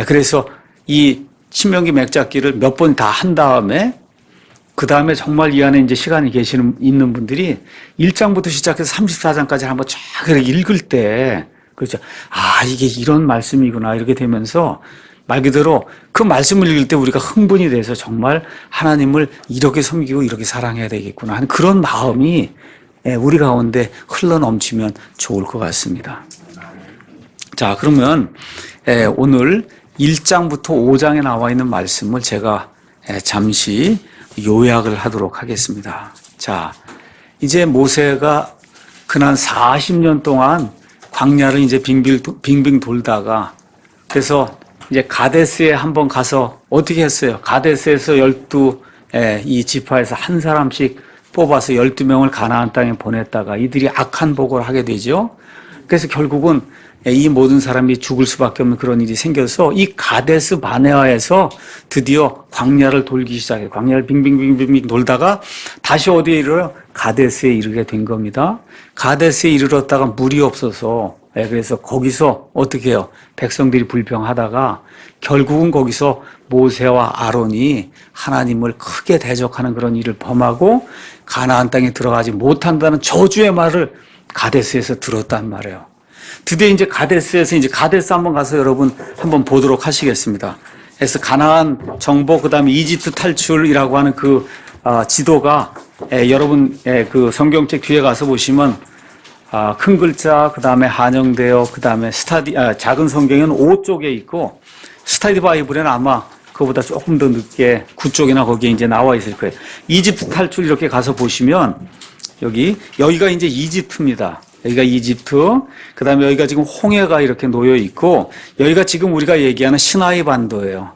A: 그래서 이 신명기 맥잡기를 몇 번 다 한 다음에 그 다음에 정말 이 안에 이제 시간이 있는 분들이 1장부터 시작해서 34장까지 한번 쫙 읽을 때 그렇죠. 아, 이게 이런 말씀이구나 이렇게 되면서 말 그대로 그 말씀을 읽을 때 우리가 흥분이 돼서 정말 하나님을 이렇게 섬기고 이렇게 사랑해야 되겠구나 하는 그런 마음이 우리 가운데 흘러넘치면 좋을 것 같습니다. 자, 그러면 오늘 1장부터 5장에 나와 있는 말씀을 제가 잠시 요약을 하도록 하겠습니다. 자, 이제 모세가 그난 40년 동안 광야를 이제 빙빙 돌다가 그래서 이제 가데스에 한번 가서 어떻게 했어요? 가데스에서 12 이 지파에서 한 사람씩 뽑아서 12명을 가나안 땅에 보냈다가 이들이 악한 보고를 하게 되죠. 그래서 결국은 이 모든 사람이 죽을 수밖에 없는 그런 일이 생겨서 이 가데스 바네아에서 드디어 광야를 돌기 시작해요. 광야를 빙빙빙빙 돌다가 다시 어디에 이르러 가데스에 이르게 된 겁니다. 가데스에 이르렀다가 물이 없어서 그래서 거기서 어떻게 해요? 백성들이 불평하다가 결국은 거기서 모세와 아론이 하나님을 크게 대적하는 그런 일을 범하고 가나안 땅에 들어가지 못한다는 저주의 말을 가데스에서 들었단 말이에요. 드디어 이제 가데스에서 이제 가데스 한번 가서 여러분 한번 보도록 하시겠습니다. 그래서 가나안 정복 그다음에 이집트 탈출이라고 하는 그 지도가 여러분 그 성경책 뒤에 가서 보시면 큰 글자 그다음에 한영되어 그다음에 작은 성경에는 5쪽에 있고 스터디 바이블에는 아마 그거보다 조금 더 늦게 9쪽이나 거기에 이제 나와 있을 거예요. 이집트 탈출 이렇게 가서 보시면 여기가 이제 이집트입니다. 여기가 이집트, 그 다음에 여기가 지금 홍해가 이렇게 놓여 있고, 여기가 지금 우리가 얘기하는 시나이 반도예요.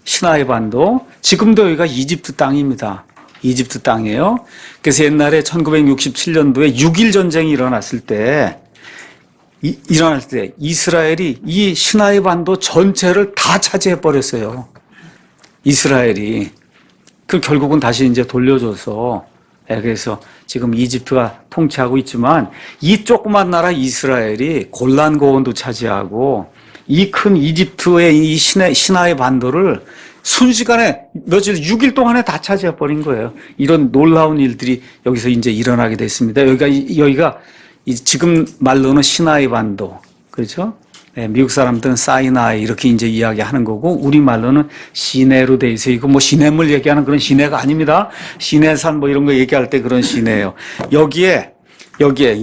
A: 시나이 반도. 지금도 여기가 이집트 땅입니다. 이집트 땅이에요. 그래서 옛날에 1967년도에 6.1 전쟁이 일어났을 때 이스라엘이 이 시나이 반도 전체를 다 차지해 버렸어요. 이스라엘이. 그 결국은 다시 이제 돌려줘서 그래서 지금 이집트가 통치하고 있지만 이 조그만 나라 이스라엘이 골란 고원도 차지하고 이 큰 이집트의 이 시나이 반도를 순식간에 6일 동안에 다 차지해 버린 거예요. 이런 놀라운 일들이 여기서 이제 일어나게 됐습니다. 여기가 지금 말로는 시나이 반도. 그렇죠? 미국 사람들은 사이나이 이렇게 이제 이야기하는 거고 우리 말로는 시내로 돼 있어요. 이거 뭐 시냇물 얘기하는 그런 시내가 아닙니다. 시내산 뭐 이런 거 얘기할 때 그런 시내예요. 여기에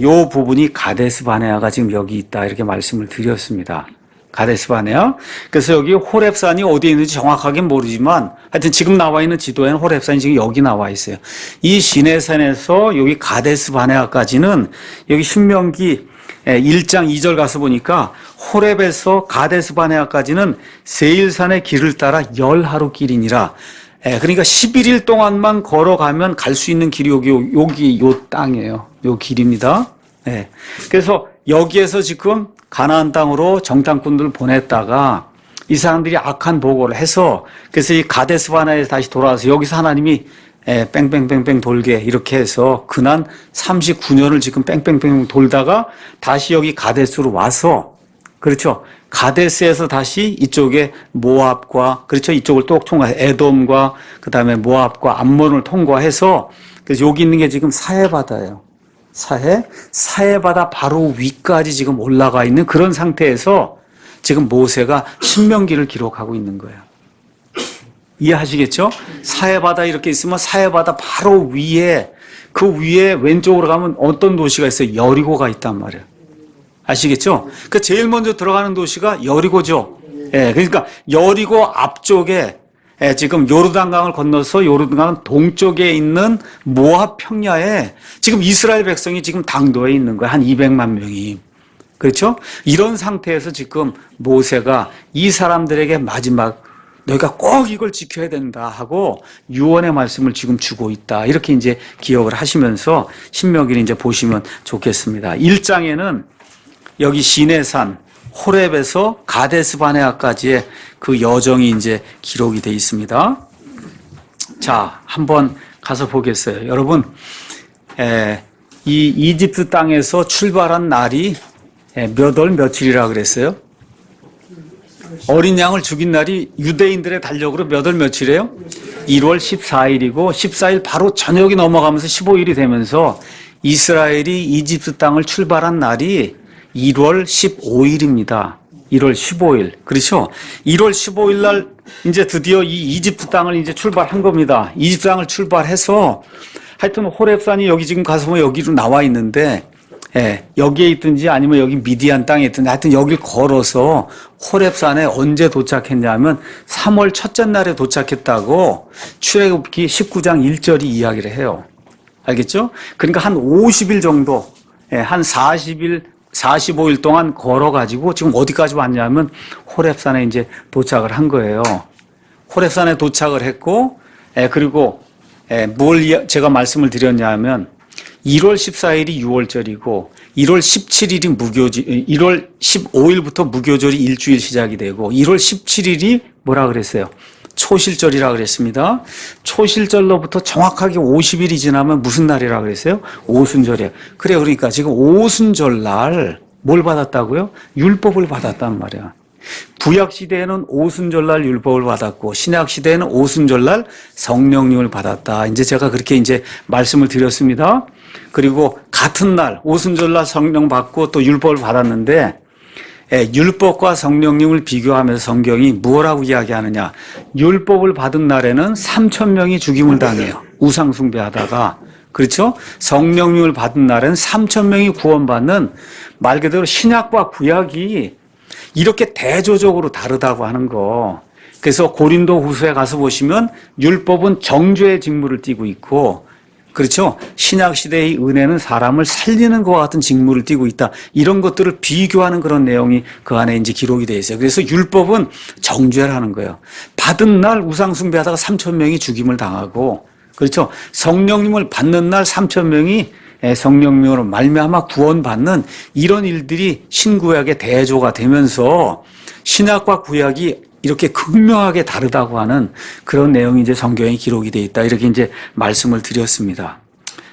A: 요 부분이 가데스 바네아가 지금 여기 있다 이렇게 말씀을 드렸습니다. 가데스 바네아. 그래서 여기 호렙산이 어디에 있는지 정확하게 모르지만 하여튼 지금 나와 있는 지도에는 호렙산이 지금 여기 나와 있어요. 이 시내산에서 여기 가데스 바네아까지는 여기 신명기 1장 2절 가서 보니까 호렙에서 가데스 바네아까지는 세일산의 길을 따라 10하루 길이니라. 그러니까 11일 동안만 걸어가면 갈 수 있는 길이 여기 요 땅이에요. 요 길입니다. 그래서 여기에서 지금 가나안 땅으로 정탐꾼들을 보냈다가 이 사람들이 악한 보고를 해서 그래서 이 가데스 바네아에서 다시 돌아와서 여기서 하나님이 뺑뺑뺑뺑 돌게 이렇게 해서 근한 39년을 지금 뺑뺑뺑 돌다가 다시 여기 가데스로 와서 그렇죠. 가데스에서 다시 이쪽에 모압과 그렇죠. 이쪽을 또 통과해 에돔과 그다음에 모압과 암몬을 통과해서 그래서 여기 있는 게 지금 사해바다예요. 사해바다 바로 위까지 지금 올라가 있는 그런 상태에서 지금 모세가 신명기를 기록하고 있는 거예요. 이해하시겠죠? 사해바다 이렇게 있으면 사해바다 바로 위에 그 위에 왼쪽으로 가면 어떤 도시가 있어요? 여리고가 있단 말이에요. 아시겠죠? 그 제일 먼저 들어가는 도시가 여리고죠. 그러니까 여리고 앞쪽에 지금 요르단강을 건너서 요르단강 동쪽에 있는 모압 평야에 지금 이스라엘 백성이 지금 당도에 있는 거예요. 한 200만 명이. 그렇죠? 이런 상태에서 지금 모세가 이 사람들에게 마지막 너희가 꼭 이걸 지켜야 된다 하고 유언의 말씀을 지금 주고 있다. 이렇게 이제 기억을 하시면서 신명기를 이제 보시면 좋겠습니다. 1장에는 여기 시내산 호렙에서 가데스 바네아까지의 그 여정이 이제 기록이 되어 있습니다. 자, 한번 가서 보겠어요. 여러분, 이 이집트 땅에서 출발한 날이 몇 월 며칠이라 그랬어요? 어린 양을 죽인 날이 유대인들의 달력으로 몇 월 며칠이에요? 1월 14일이고 14일 바로 저녁이 넘어가면서 15일이 되면서 이스라엘이 이집트 땅을 출발한 날이 1월 15일입니다. 1월 15일. 그렇죠? 1월 15일 날 이제 드디어 이 이집트 땅을 이제 출발한 겁니다. 이집트 땅을 출발해서 하여튼 호렙산이 여기 지금 가서 뭐 여기로 나와 있는데 여기에 있든지 아니면 여기 미디안 땅에 있든지 하여튼 여길 걸어서 호렙산에 언제 도착했냐면 3월 첫째 날에 도착했다고 출애굽기 19장 1절이 이야기를 해요. 알겠죠? 그러니까 한 50일 정도, 한 40일, 45일 동안 걸어가지고 지금 어디까지 왔냐면 호렙산에 이제 도착을 한 거예요. 호렙산에 도착을 했고, 그리고 제가 말씀을 드렸냐면 1월 14일이 6월절이고 1월 17일이 1월 15일부터 무교절이 일주일 시작이 되고 1월 17일이 뭐라 그랬어요? 초실절이라 그랬습니다. 초실절로부터 정확하게 50일이 지나면 무슨 날이라 그랬어요? 오순절이에요. 그래요. 그러니까 지금 오순절 날 뭘 받았다고요? 율법을 받았단 말이야. 구약 시대에는 오순절날 율법을 받았고 신약 시대에는 오순절날 성령님을 받았다. 이제 제가 그렇게 이제 말씀을 드렸습니다. 그리고 같은 날 오순절날 성령 받고 또 율법을 받았는데 율법과 성령님을 비교하면서 성경이 뭐라고 이야기하느냐? 율법을 받은 날에는 3,000명이 죽임을 당해요. 우상 숭배하다가. 그렇죠? 성령님을 받은 날에는 3,000명이 구원받는 말 그대로 신약과 구약이 이렇게 대조적으로 다르다고 하는 거. 그래서 고린도 후서에 가서 보시면 율법은 정죄의 직무를 띠고 있고, 그렇죠? 신약 시대의 은혜는 사람을 살리는 것과 같은 직무를 띠고 있다. 이런 것들을 비교하는 그런 내용이 그 안에 이제 기록이 되어 있어요. 그래서 율법은 정죄를 하는 거예요. 받은 날 우상 숭배하다가 3,000명이 죽임을 당하고, 그렇죠? 성령님을 받는 날 3,000명이 성령님으로 말미암아 구원받는 이런 일들이 신구약의 대조가 되면서 신약과 구약이 이렇게 극명하게 다르다고 하는 그런 내용이 이제 성경에 기록이 되어 있다. 이렇게 이제 말씀을 드렸습니다.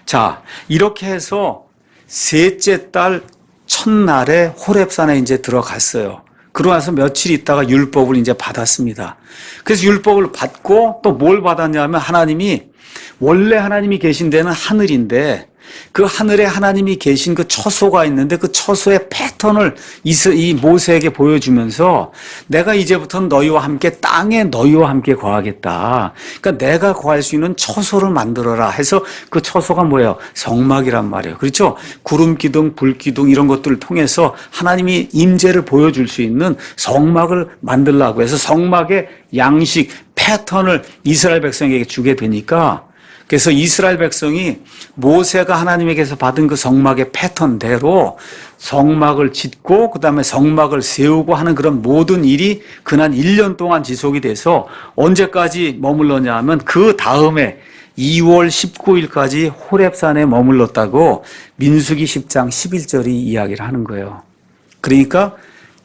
A: 자, 이렇게 해서 셋째 달 첫날에 호렙산에 이제 들어갔어요. 그러고 나서 며칠 있다가 율법을 이제 받았습니다. 그래서 율법을 받고 또 뭘 받았냐면 원래 하나님이 계신 데는 하늘인데 그 하늘에 하나님이 계신 그 처소가 있는데 그 처소의 패턴을 이 모세에게 보여주면서 내가 이제부터는 너희와 함께 땅에 너희와 함께 거하겠다. 그러니까 내가 거할 수 있는 처소를 만들어라 해서 그 처소가 뭐예요? 성막이란 말이에요. 그렇죠? 구름 기둥, 불 기둥 이런 것들을 통해서 하나님이 임재를 보여줄 수 있는 성막을 만들라고 해서 성막의 양식, 패턴을 이스라엘 백성에게 주게 되니까 그래서 이스라엘 백성이 모세가 하나님에게서 받은 그 성막의 패턴대로 성막을 짓고 그다음에 성막을 세우고 하는 그런 모든 일이 그날 1년 동안 지속이 돼서 언제까지 머물렀냐 하면 그 다음에 2월 19일까지 호렙산에 머물렀다고 민수기 10장 11절이 이야기를 하는 거예요. 그러니까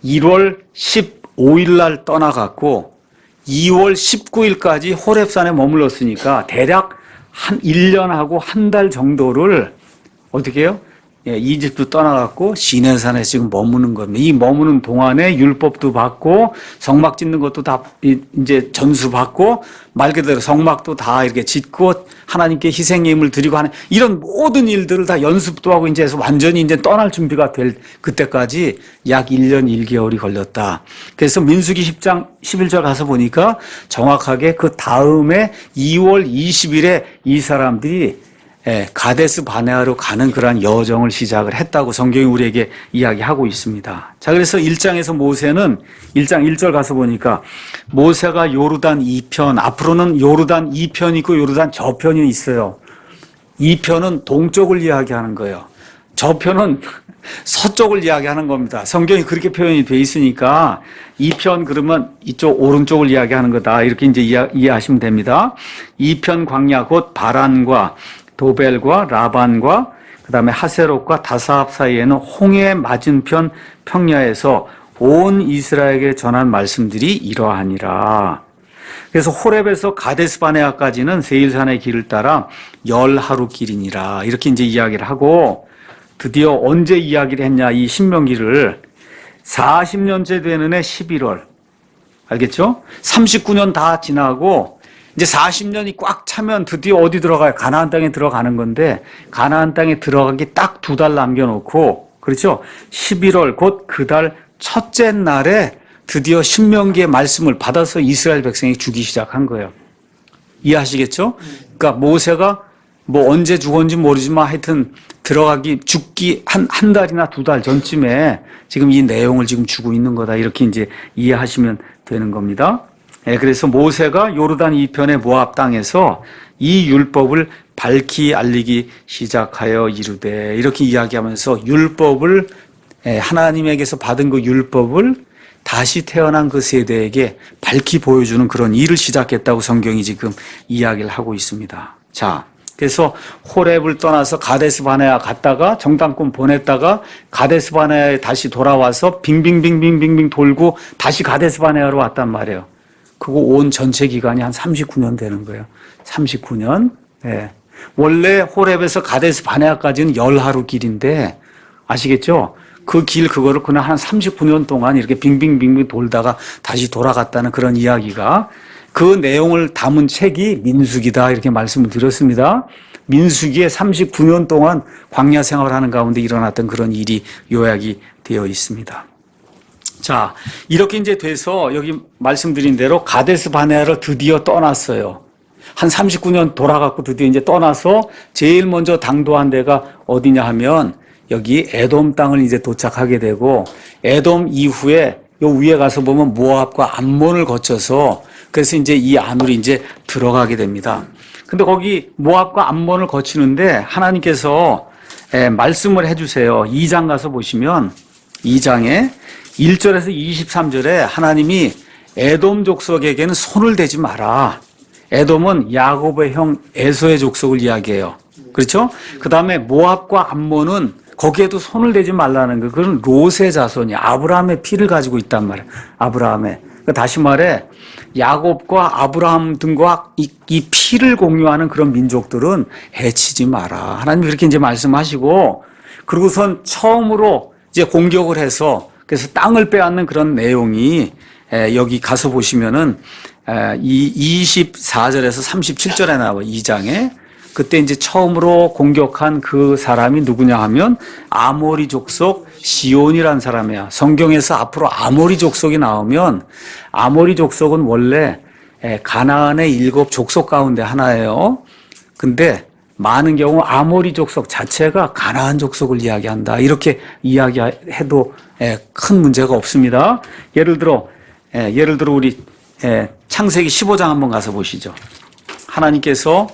A: 1월 15일 날 떠나갔고 2월 19일까지 호렙산에 머물렀으니까 대략 한 1년하고 한 달 정도를 어떻게 해요? 이집트 떠나갔고 시내산에 지금 머무는 겁니다. 이 머무는 동안에 율법도 받고 성막 짓는 것도 다 이제 전수 받고 말 그대로 성막도 다 이렇게 짓고 하나님께 희생예물을 드리고 하는 이런 모든 일들을 다 연습도 하고 이제 완전히 이제 떠날 준비가 될 그때까지 약 1년 1개월이 걸렸다. 그래서 민수기 10장 11절 가서 보니까 정확하게 그 다음에 2월 20일에 이 사람들이 가데스 바네아로 가는 그러한 여정을 시작을 했다고 성경이 우리에게 이야기하고 있습니다. 자, 그래서 1장에서 모세는 1장 1절 가서 보니까 모세가 요르단 2편, 앞으로는 요르단 2편이 있고 요르단 저편이 있어요. 2편은 동쪽을 이야기하는 거예요. 저편은 서쪽을 이야기하는 겁니다. 성경이 그렇게 표현이 돼 있으니까 2편 그러면 이쪽 오른쪽을 이야기하는 거다. 이렇게 이제 이해하시면 됩니다. 2편 광야 곧 바란과 도벨과 라반과 그다음에 하세롯과 다사합 사이에는 홍해 맞은편 평야에서 온 이스라엘에게 전한 말씀들이 이러하니라. 그래서 호렙에서 가데스 바네아까지는 세일산의 길을 따라 10하루 길이니라. 이렇게 이제 이야기를 하고 드디어 언제 이야기를 했냐 이 신명기를 40년째 되는 해 11월. 알겠죠? 39년 다 지나고 이제 40년이 꽉 차면 드디어 어디 들어가요? 가나안 땅에 들어가는 건데 가나안 땅에 들어가기 딱 2달 남겨놓고 그렇죠? 11월 곧 그 달 첫째 날에 드디어 신명기의 말씀을 받아서 이스라엘 백성이 주기 시작한 거예요. 이해하시겠죠? 그러니까 모세가 뭐 언제 죽었는지 모르지만 하여튼 죽기 한 달이나 2달 전쯤에 지금 이 내용을 지금 주고 있는 거다. 이렇게 이제 이해하시면 되는 겁니다. 그래서 모세가 요르단 이편의 모압 땅에서 이 율법을 밝히 알리기 시작하여 이르되 이렇게 이야기하면서 율법을 하나님에게서 받은 그 율법을 다시 태어난 그 세대에게 밝히 보여주는 그런 일을 시작했다고 성경이 지금 이야기를 하고 있습니다. 자, 그래서 호렙을 떠나서 가데스 바네아 갔다가 정탐꾼 보냈다가 가데스 바네아에 다시 돌아와서 빙빙빙빙빙빙 돌고 다시 가데스 바네아로 왔단 말이에요. 그거 온 전체 기간이 한 39년 되는 거예요. 39년. 예. 원래 호렙에서 가데스 바네아까지는 10하루 길인데 아시겠죠? 그 길 그거를 그냥 한 39년 동안 이렇게 빙빙빙빙 돌다가 다시 돌아갔다는 그런 이야기가 그 내용을 담은 책이 민수기다 이렇게 말씀을 드렸습니다. 민수기에 39년 동안 광야 생활하는 가운데 일어났던 그런 일이 요약이 되어 있습니다. 자, 이렇게 이제 돼서 여기 말씀드린 대로 가데스 바네아를 드디어 떠났어요. 한 39년 돌아갔고 드디어 이제 떠나서 제일 먼저 당도한 데가 어디냐 하면 여기 에돔 땅을 이제 도착하게 되고 에돔 이후에 요 위에 가서 보면 모압과 암몬을 거쳐서 그래서 이제 이 안으로 이제 들어가게 됩니다. 근데 거기 모압과 암몬을 거치는데 하나님께서 말씀을 해주세요. 2장 가서 보시면 2장에 1절에서 23절에 하나님이 에돔 족속에게는 손을 대지 마라. 에돔은 야곱의 형 에서의 족속을 이야기해요. 그렇죠? 그 다음에 모압과 암몬은 거기에도 손을 대지 말라는 거. 그건 롯의 자손이 아브라함의 피를 가지고 있단 말이에요. 아브라함의. 다시 말해 야곱과 아브라함 등과 이 피를 공유하는 그런 민족들은 해치지 마라. 하나님 그렇게 이제 말씀하시고 그리고선 처음으로 이제 공격을 해서 그래서 땅을 빼앗는 그런 내용이 여기 가서 보시면은 이 24절에서 37절에 나와요. 2장에. 그때 이제 처음으로 공격한 그 사람이 누구냐 하면 아모리 족속 시온이라는 사람이야. 성경에서 앞으로 아모리 족속이 나오면 아모리 족속은 원래 가나안의 7 족속 가운데 하나예요. 근데 많은 경우 아모리 족속 자체가 가나안 족속을 이야기한다. 이렇게 이야기해도 큰 문제가 없습니다. 예를 들어 우리 창세기 15장 한번 가서 보시죠. 하나님께서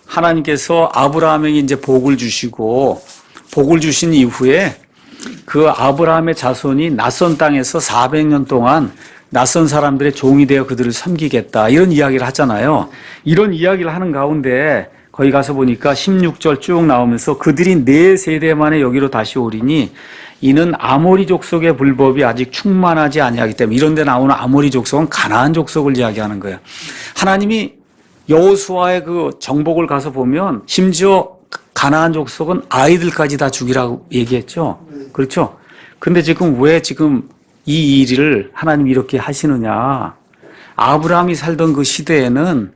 A: 하나님께서 아브라함에게 이제 복을 주시고 복을 주신 이후에 그 아브라함의 자손이 낯선 땅에서 400년 동안 낯선 사람들의 종이 되어 그들을 섬기겠다 이런 이야기를 하잖아요. 이런 이야기를 하는 가운데 거기 가서 보니까 16절 쭉 나오면서 그들이 4세대 만에 여기로 다시 오리니 이는 아모리 족속의 불법이 아직 충만하지 아니하기 때문에 이런 데 나오는 아모리 족속은 가나안 족속을 이야기하는 거예요. 하나님이 여호수아의 그 정복을 가서 보면 심지어 가나안 족속은 아이들까지 다 죽이라고 얘기했죠. 그렇죠? 근데 왜 이 일을 하나님이 이렇게 하시느냐. 아브라함이 살던 그 시대에는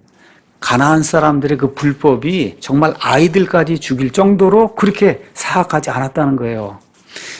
A: 가나안 사람들의 그 불법이 정말 아이들까지 죽일 정도로 그렇게 사악하지 않았다는 거예요.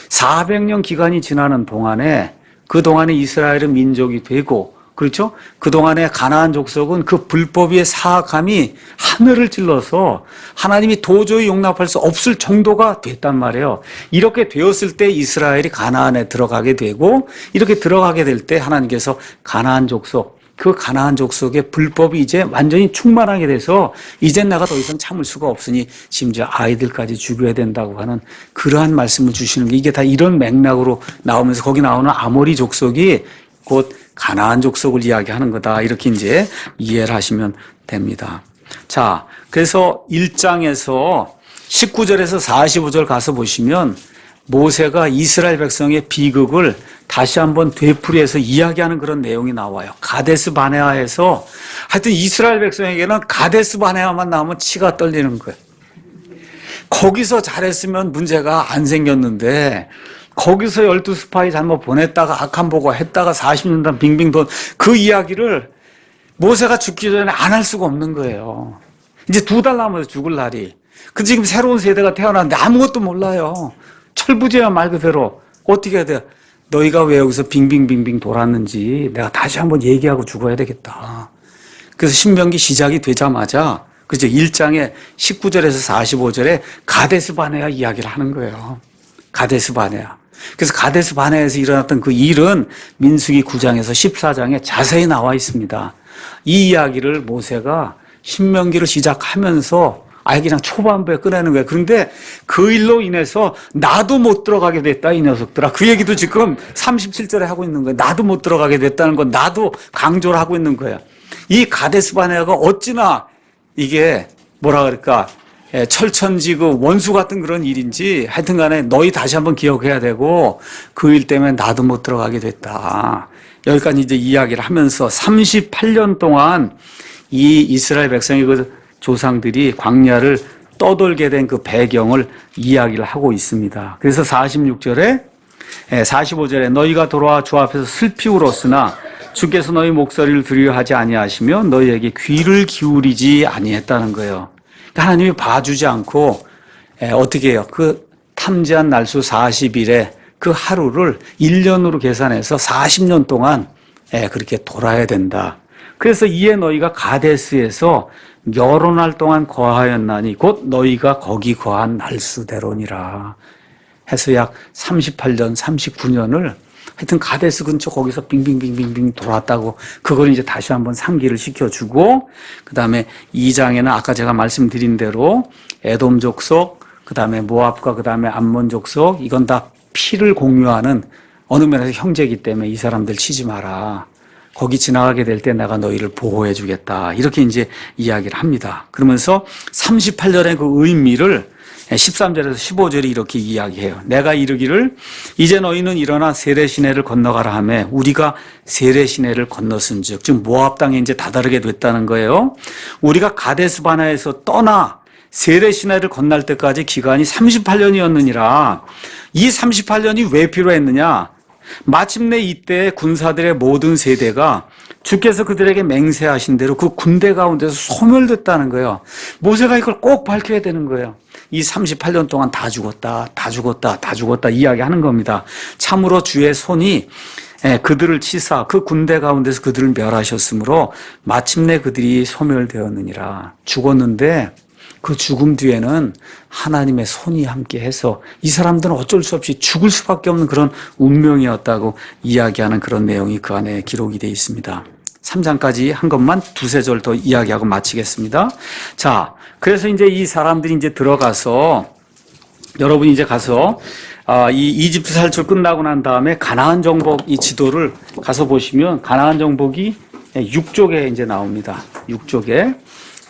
A: 400년 기간이 지나는 동안에 그동안에 이스라엘은 민족이 되고 그렇죠? 그동안에 가나안 족속은 그 불법의 사악함이 하늘을 찔러서 하나님이 도저히 용납할 수 없을 정도가 됐단 말이에요. 이렇게 되었을 때 이스라엘이 가나안에 들어가게 되고 이렇게 들어가게 될 때 하나님께서 가나안 족속 그 가나안 족속의 불법이 이제 완전히 충만하게 돼서 이젠 내가 더 이상 참을 수가 없으니 심지어 아이들까지 죽여야 된다고 하는 그러한 말씀을 주시는 게 이게 다 이런 맥락으로 나오면서 거기 나오는 아모리 족속이 곧 가나안 족속을 이야기하는 거다. 이렇게 이제 이해를 하시면 됩니다. 자, 그래서 1장에서 19절에서 45절 가서 보시면 모세가 이스라엘 백성의 비극을 다시 한번 되풀이해서 이야기하는 그런 내용이 나와요. 가데스 바네아에서 하여튼 이스라엘 백성에게는 가데스 바네아만 나오면 치가 떨리는 거예요. 거기서 잘했으면 문제가 안 생겼는데 거기서 12스파이 잘못 보냈다가 악한 보고 했다가 40년 동안 빙빙 돈 그 이야기를 모세가 죽기 전에 안 할 수가 없는 거예요. 이제 2달 남아서 죽을 날이. 그 지금 새로운 세대가 태어났는데 아무것도 몰라요. 철부지야 말 그대로. 어떻게 해야 돼? 너희가 왜 여기서 빙빙빙빙 돌았는지 내가 다시 한번 얘기하고 죽어야 되겠다. 그래서 신명기 시작이 되자마자 그죠? 1장에 19절에서 45절에 가데스 바네아 이야기를 하는 거예요. 가데스 바네아. 그래서 가데스 바네아에서 일어났던 그 일은 민수기 9장에서 14장에 자세히 나와 있습니다. 이 이야기를 모세가 신명기를 시작하면서 아예 그냥 초반부에 꺼내는 거야. 그런데 그 일로 인해서 나도 못 들어가게 됐다, 이 녀석들아. 그 얘기도 지금 37절에 하고 있는 거야. 나도 못 들어가게 됐다는 건 나도 강조를 하고 있는 거야. 이 가데스 바네아가 어찌나 이게 뭐라 그럴까, 철천지 그 원수 같은 그런 일인지 하여튼 간에 너희 다시 한번 기억해야 되고 그 일 때문에 나도 못 들어가게 됐다. 여기까지 이제 이야기를 하면서 38년 동안 이 이스라엘 백성의 그 조상들이 광야를 떠돌게 된 그 배경을 이야기를 하고 있습니다. 그래서 46절에 45절에 너희가 돌아와 주 앞에서 슬피 울었으나 주께서 너희 목소리를 들으려 하지 아니하시며 너희에게 귀를 기울이지 아니했다는 거예요. 그러니까 하나님이 봐주지 않고 어떻게 해요? 그 탐지한 날수 40일에 그 하루를 1년으로 계산해서 40년 동안 그렇게 돌아야 된다. 그래서 이에 너희가 가데스에서 여러 날 동안 거하였나니 곧 너희가 거기 거한 날수대로니라. 해서 약 38년, 39년을 하여튼 가데스 근처 거기서 빙빙빙빙빙 돌았다고 그걸 이제 다시 한번 상기를 시켜주고 그 다음에 2장에는 아까 제가 말씀드린 대로 에돔 족속, 그 다음에 모압과 그 다음에 암몬 족속 이건 다 피를 공유하는 어느 면에서 형제이기 때문에 이 사람들 치지 마라. 거기 지나가게 될 때 내가 너희를 보호해 주겠다. 이렇게 이제 이야기를 합니다. 그러면서 38년의 그 의미를 13절에서 15절이 이렇게 이야기해요. 내가 이르기를 이제 너희는 일어나 세례 시내를 건너가라 하며 우리가 세례 시내를 건넜은즉 지금 모압 땅에 이제 다다르게 됐다는 거예요. 우리가 가데스 바네아에서 떠나 세례 시내를 건널 때까지 기간이 38년이었느니라. 이 38년이 왜 필요했느냐? 마침내 이때 군사들의 모든 세대가 주께서 그들에게 맹세하신 대로 그 군대 가운데서 소멸됐다는 거예요. 모세가 이걸 꼭 밝혀야 되는 거예요. 이 38년 동안 다 죽었다, 다 죽었다, 다 죽었다 이야기하는 겁니다. 참으로 주의 손이 그들을 치사 그 군대 가운데서 그들을 멸하셨으므로 마침내 그들이 소멸되었느니라. 죽었는데 그 죽음 뒤에는 하나님의 손이 함께해서 이 사람들은 어쩔 수 없이 죽을 수밖에 없는 그런 운명이었다고 이야기하는 그런 내용이 그 안에 기록이 되어 있습니다. 3장까지 한 것만 두세 절 더 이야기하고 마치겠습니다. 자, 그래서 이제 이 사람들이 이제 들어가서 여러분이 이제 가서 이 이집트 살출 끝나고 난 다음에 가나안 정복 이 지도를 가서 보시면 가나안 정복이 6쪽에 이제 나옵니다. 6쪽에.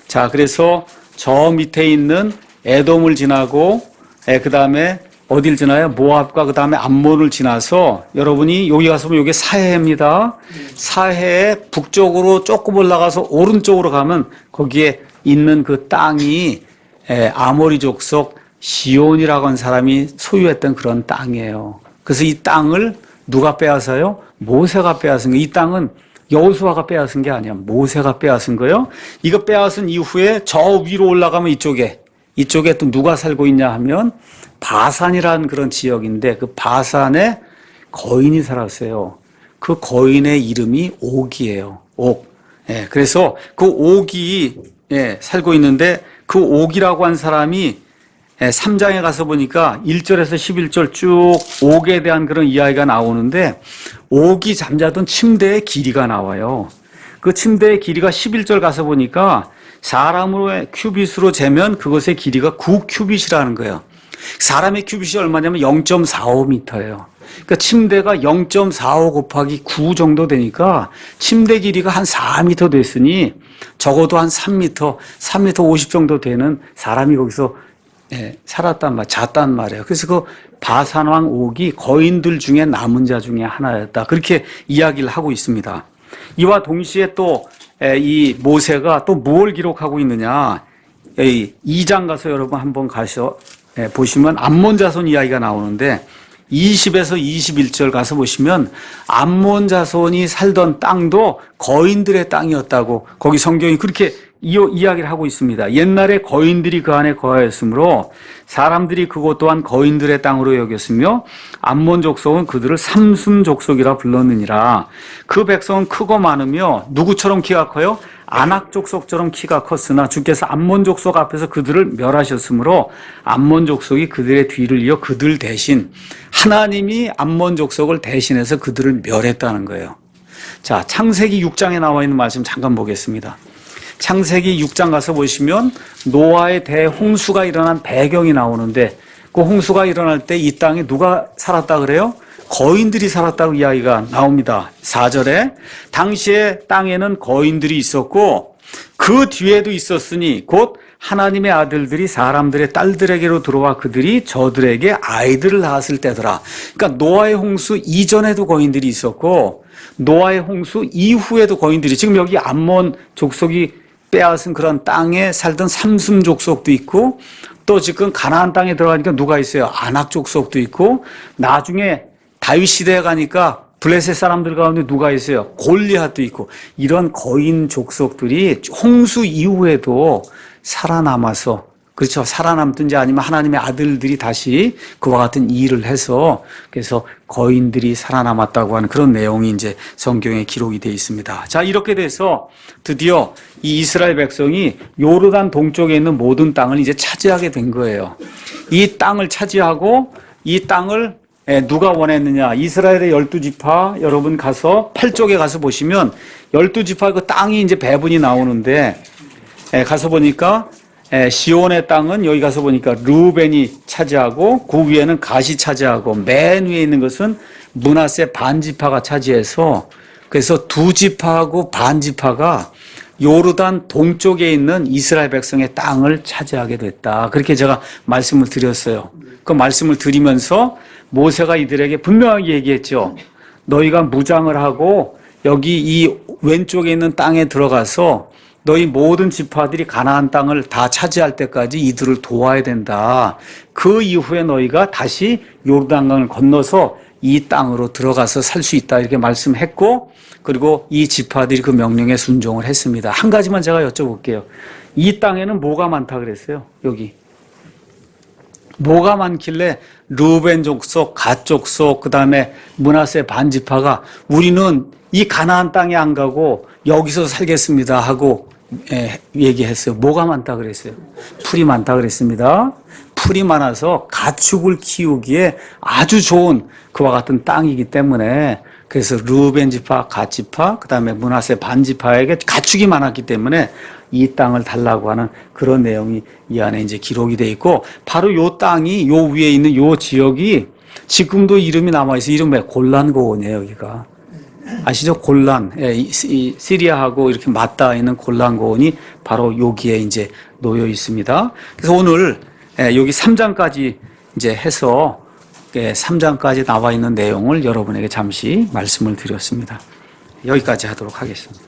A: 자, 그래서 저 밑에 있는 에돔을 지나고 그 다음에 어딜 지나요? 모압과 그 다음에 암몬을 지나서 여러분이 여기 가서 보면 이게 사해입니다. 사해의 북쪽으로 조금 올라가서 오른쪽으로 가면 거기에 있는 그 땅이 아모리 족속 시온이라고 하는 사람이 소유했던 그런 땅이에요. 그래서 이 땅을 누가 빼앗아요? 모세가 빼앗은 거예요. 이 땅은 여호수아가 빼앗은 게 아니야. 모세가 빼앗은 거예요. 이거 빼앗은 이후에 저 위로 올라가면 이쪽에 또 누가 살고 있냐 하면 바산이라는 그런 지역인데 그 바산에 거인이 살았어요. 그 거인의 이름이 옥이에요. 옥. 그래서 그 옥이 살고 있는데 그 옥이라고 한 사람이 3장에 가서 보니까 1절에서 11절 쭉 옥에 대한 그런 이야기가 나오는데 옥이 잠자던 침대의 길이가 나와요. 그 침대의 길이가 11절 가서 보니까 사람으로의 큐빗으로 재면 그것의 길이가 9큐빗이라는 거예요. 사람의 큐빗이 얼마냐면 0.45m예요. 그러니까 침대가 0.45 곱하기 9 정도 되니까 침대 길이가 한 4m 됐으니 적어도 한 3m, 3m 50 정도 되는 사람이 거기서 잤단 말이에요. 그래서 그 바산왕 옥이 거인들 중에 남은 자 중에 하나였다. 그렇게 이야기를 하고 있습니다. 이와 동시에 또 이 모세가 또 뭘 기록하고 있느냐. 2장 가서 여러분 한번 가서 보시면 암몬 자손 이야기가 나오는데 20에서 21절 가서 보시면 암몬 자손이 살던 땅도 거인들의 땅이었다고 거기 성경이 그렇게 이야기를 하고 있습니다. 옛날에 거인들이 그 안에 거하였으므로 사람들이 그곳 또한 거인들의 땅으로 여겼으며 암몬 족속은 그들을 삼순 족속이라 불렀느니라. 그 백성은 크고 많으며 누구처럼 키가 커요? 아낙 족속처럼 키가 컸으나 주께서 암몬 족속 앞에서 그들을 멸하셨으므로 암몬 족속이 그들의 뒤를 이어 그들 대신 하나님이 암몬 족속을 대신해서 그들을 멸했다는 거예요. 자, 창세기 6장에 나와 있는 말씀 잠깐 보겠습니다. 창세기 6장 가서 보시면 노아의 대홍수가 일어난 배경이 나오는데 그 홍수가 일어날 때 이 땅에 누가 살았다 그래요? 거인들이 살았다고 이야기가 나옵니다. 4절에 당시에 땅에는 거인들이 있었고 그 뒤에도 있었으니 곧 하나님의 아들들이 사람들의 딸들에게로 들어와 그들이 저들에게 아이들을 낳았을 때더라. 그러니까 노아의 홍수 이전에도 거인들이 있었고 노아의 홍수 이후에도 거인들이, 지금 여기 암몬 족속이 빼앗은 그런 땅에 살던 삼슴 족속도 있고 또 지금 가나안 땅에 들어가니까 누가 있어요? 아낙 족속도 있고 나중에 다윗 시대에 가니까 블레셋 사람들 가운데 누가 있어요? 골리앗도 있고 이런 거인 족속들이 홍수 이후에도 살아남아서, 그렇죠, 살아남든지 아니면 하나님의 아들들이 다시 그와 같은 일을 해서 그래서 거인들이 살아남았다고 하는 그런 내용이 이제 성경에 기록이 되어 있습니다. 자, 이렇게 돼서 드디어 이 이스라엘 백성이 요르단 동쪽에 있는 모든 땅을 이제 차지하게 된 거예요. 이 땅을 차지하고 이 땅을 누가 원했느냐? 이스라엘의 12지파 여러분 가서 8쪽에 가서 보시면 12지파 그 땅이 이제 배분이 나오는데 가서 보니까 시온의 땅은 여기 가서 보니까 르우벤이 차지하고 그 위에는 갓이 차지하고 맨 위에 있는 것은 므낫세 반지파가 차지해서 그래서 두 지파하고 반지파가 요르단 동쪽에 있는 이스라엘 백성의 땅을 차지하게 됐다. 그렇게 제가 말씀을 드렸어요. 그 말씀을 드리면서 모세가 이들에게 분명하게 얘기했죠. 너희가 무장을 하고 여기 이 왼쪽에 있는 땅에 들어가서 너희 모든 지파들이 가나안 땅을 다 차지할 때까지 이들을 도와야 된다. 그 이후에 너희가 다시 요르단강을 건너서 이 땅으로 들어가서 살 수 있다. 이렇게 말씀했고, 그리고 이 지파들이 그 명령에 순종을 했습니다. 한 가지만 제가 여쭤볼게요. 이 땅에는 뭐가 많다 그랬어요? 여기. 뭐가 많길래 르우벤 족속, 갓 족속, 그 다음에 므낫세 반지파가 우리는 이 가나안 땅에 안 가고 여기서 살겠습니다 하고 얘기했어요. 뭐가 많다 그랬어요? 풀이 많다 그랬습니다. 풀이 많아서 가축을 키우기에 아주 좋은 그와 같은 땅이기 때문에, 그래서 르우벤 지파, 갓 지파, 그 다음에 므낫세 반지파에게 가축이 많았기 때문에 이 땅을 달라고 하는 그런 내용이 이 안에 이제 기록이 돼 있고, 바로 요 땅이 요 위에 있는 요 지역이 지금도 이름이 남아있어요. 이름이 골란고원이에요, 여기가. 아시죠? 골란. 이 시리아하고 이렇게 맞닿아 있는 골란고원이 바로 여기에 이제 놓여 있습니다. 그래서 오늘 여기 3장까지 이제 해서 3장까지 나와 있는 내용을 여러분에게 잠시 말씀을 드렸습니다. 여기까지 하도록 하겠습니다.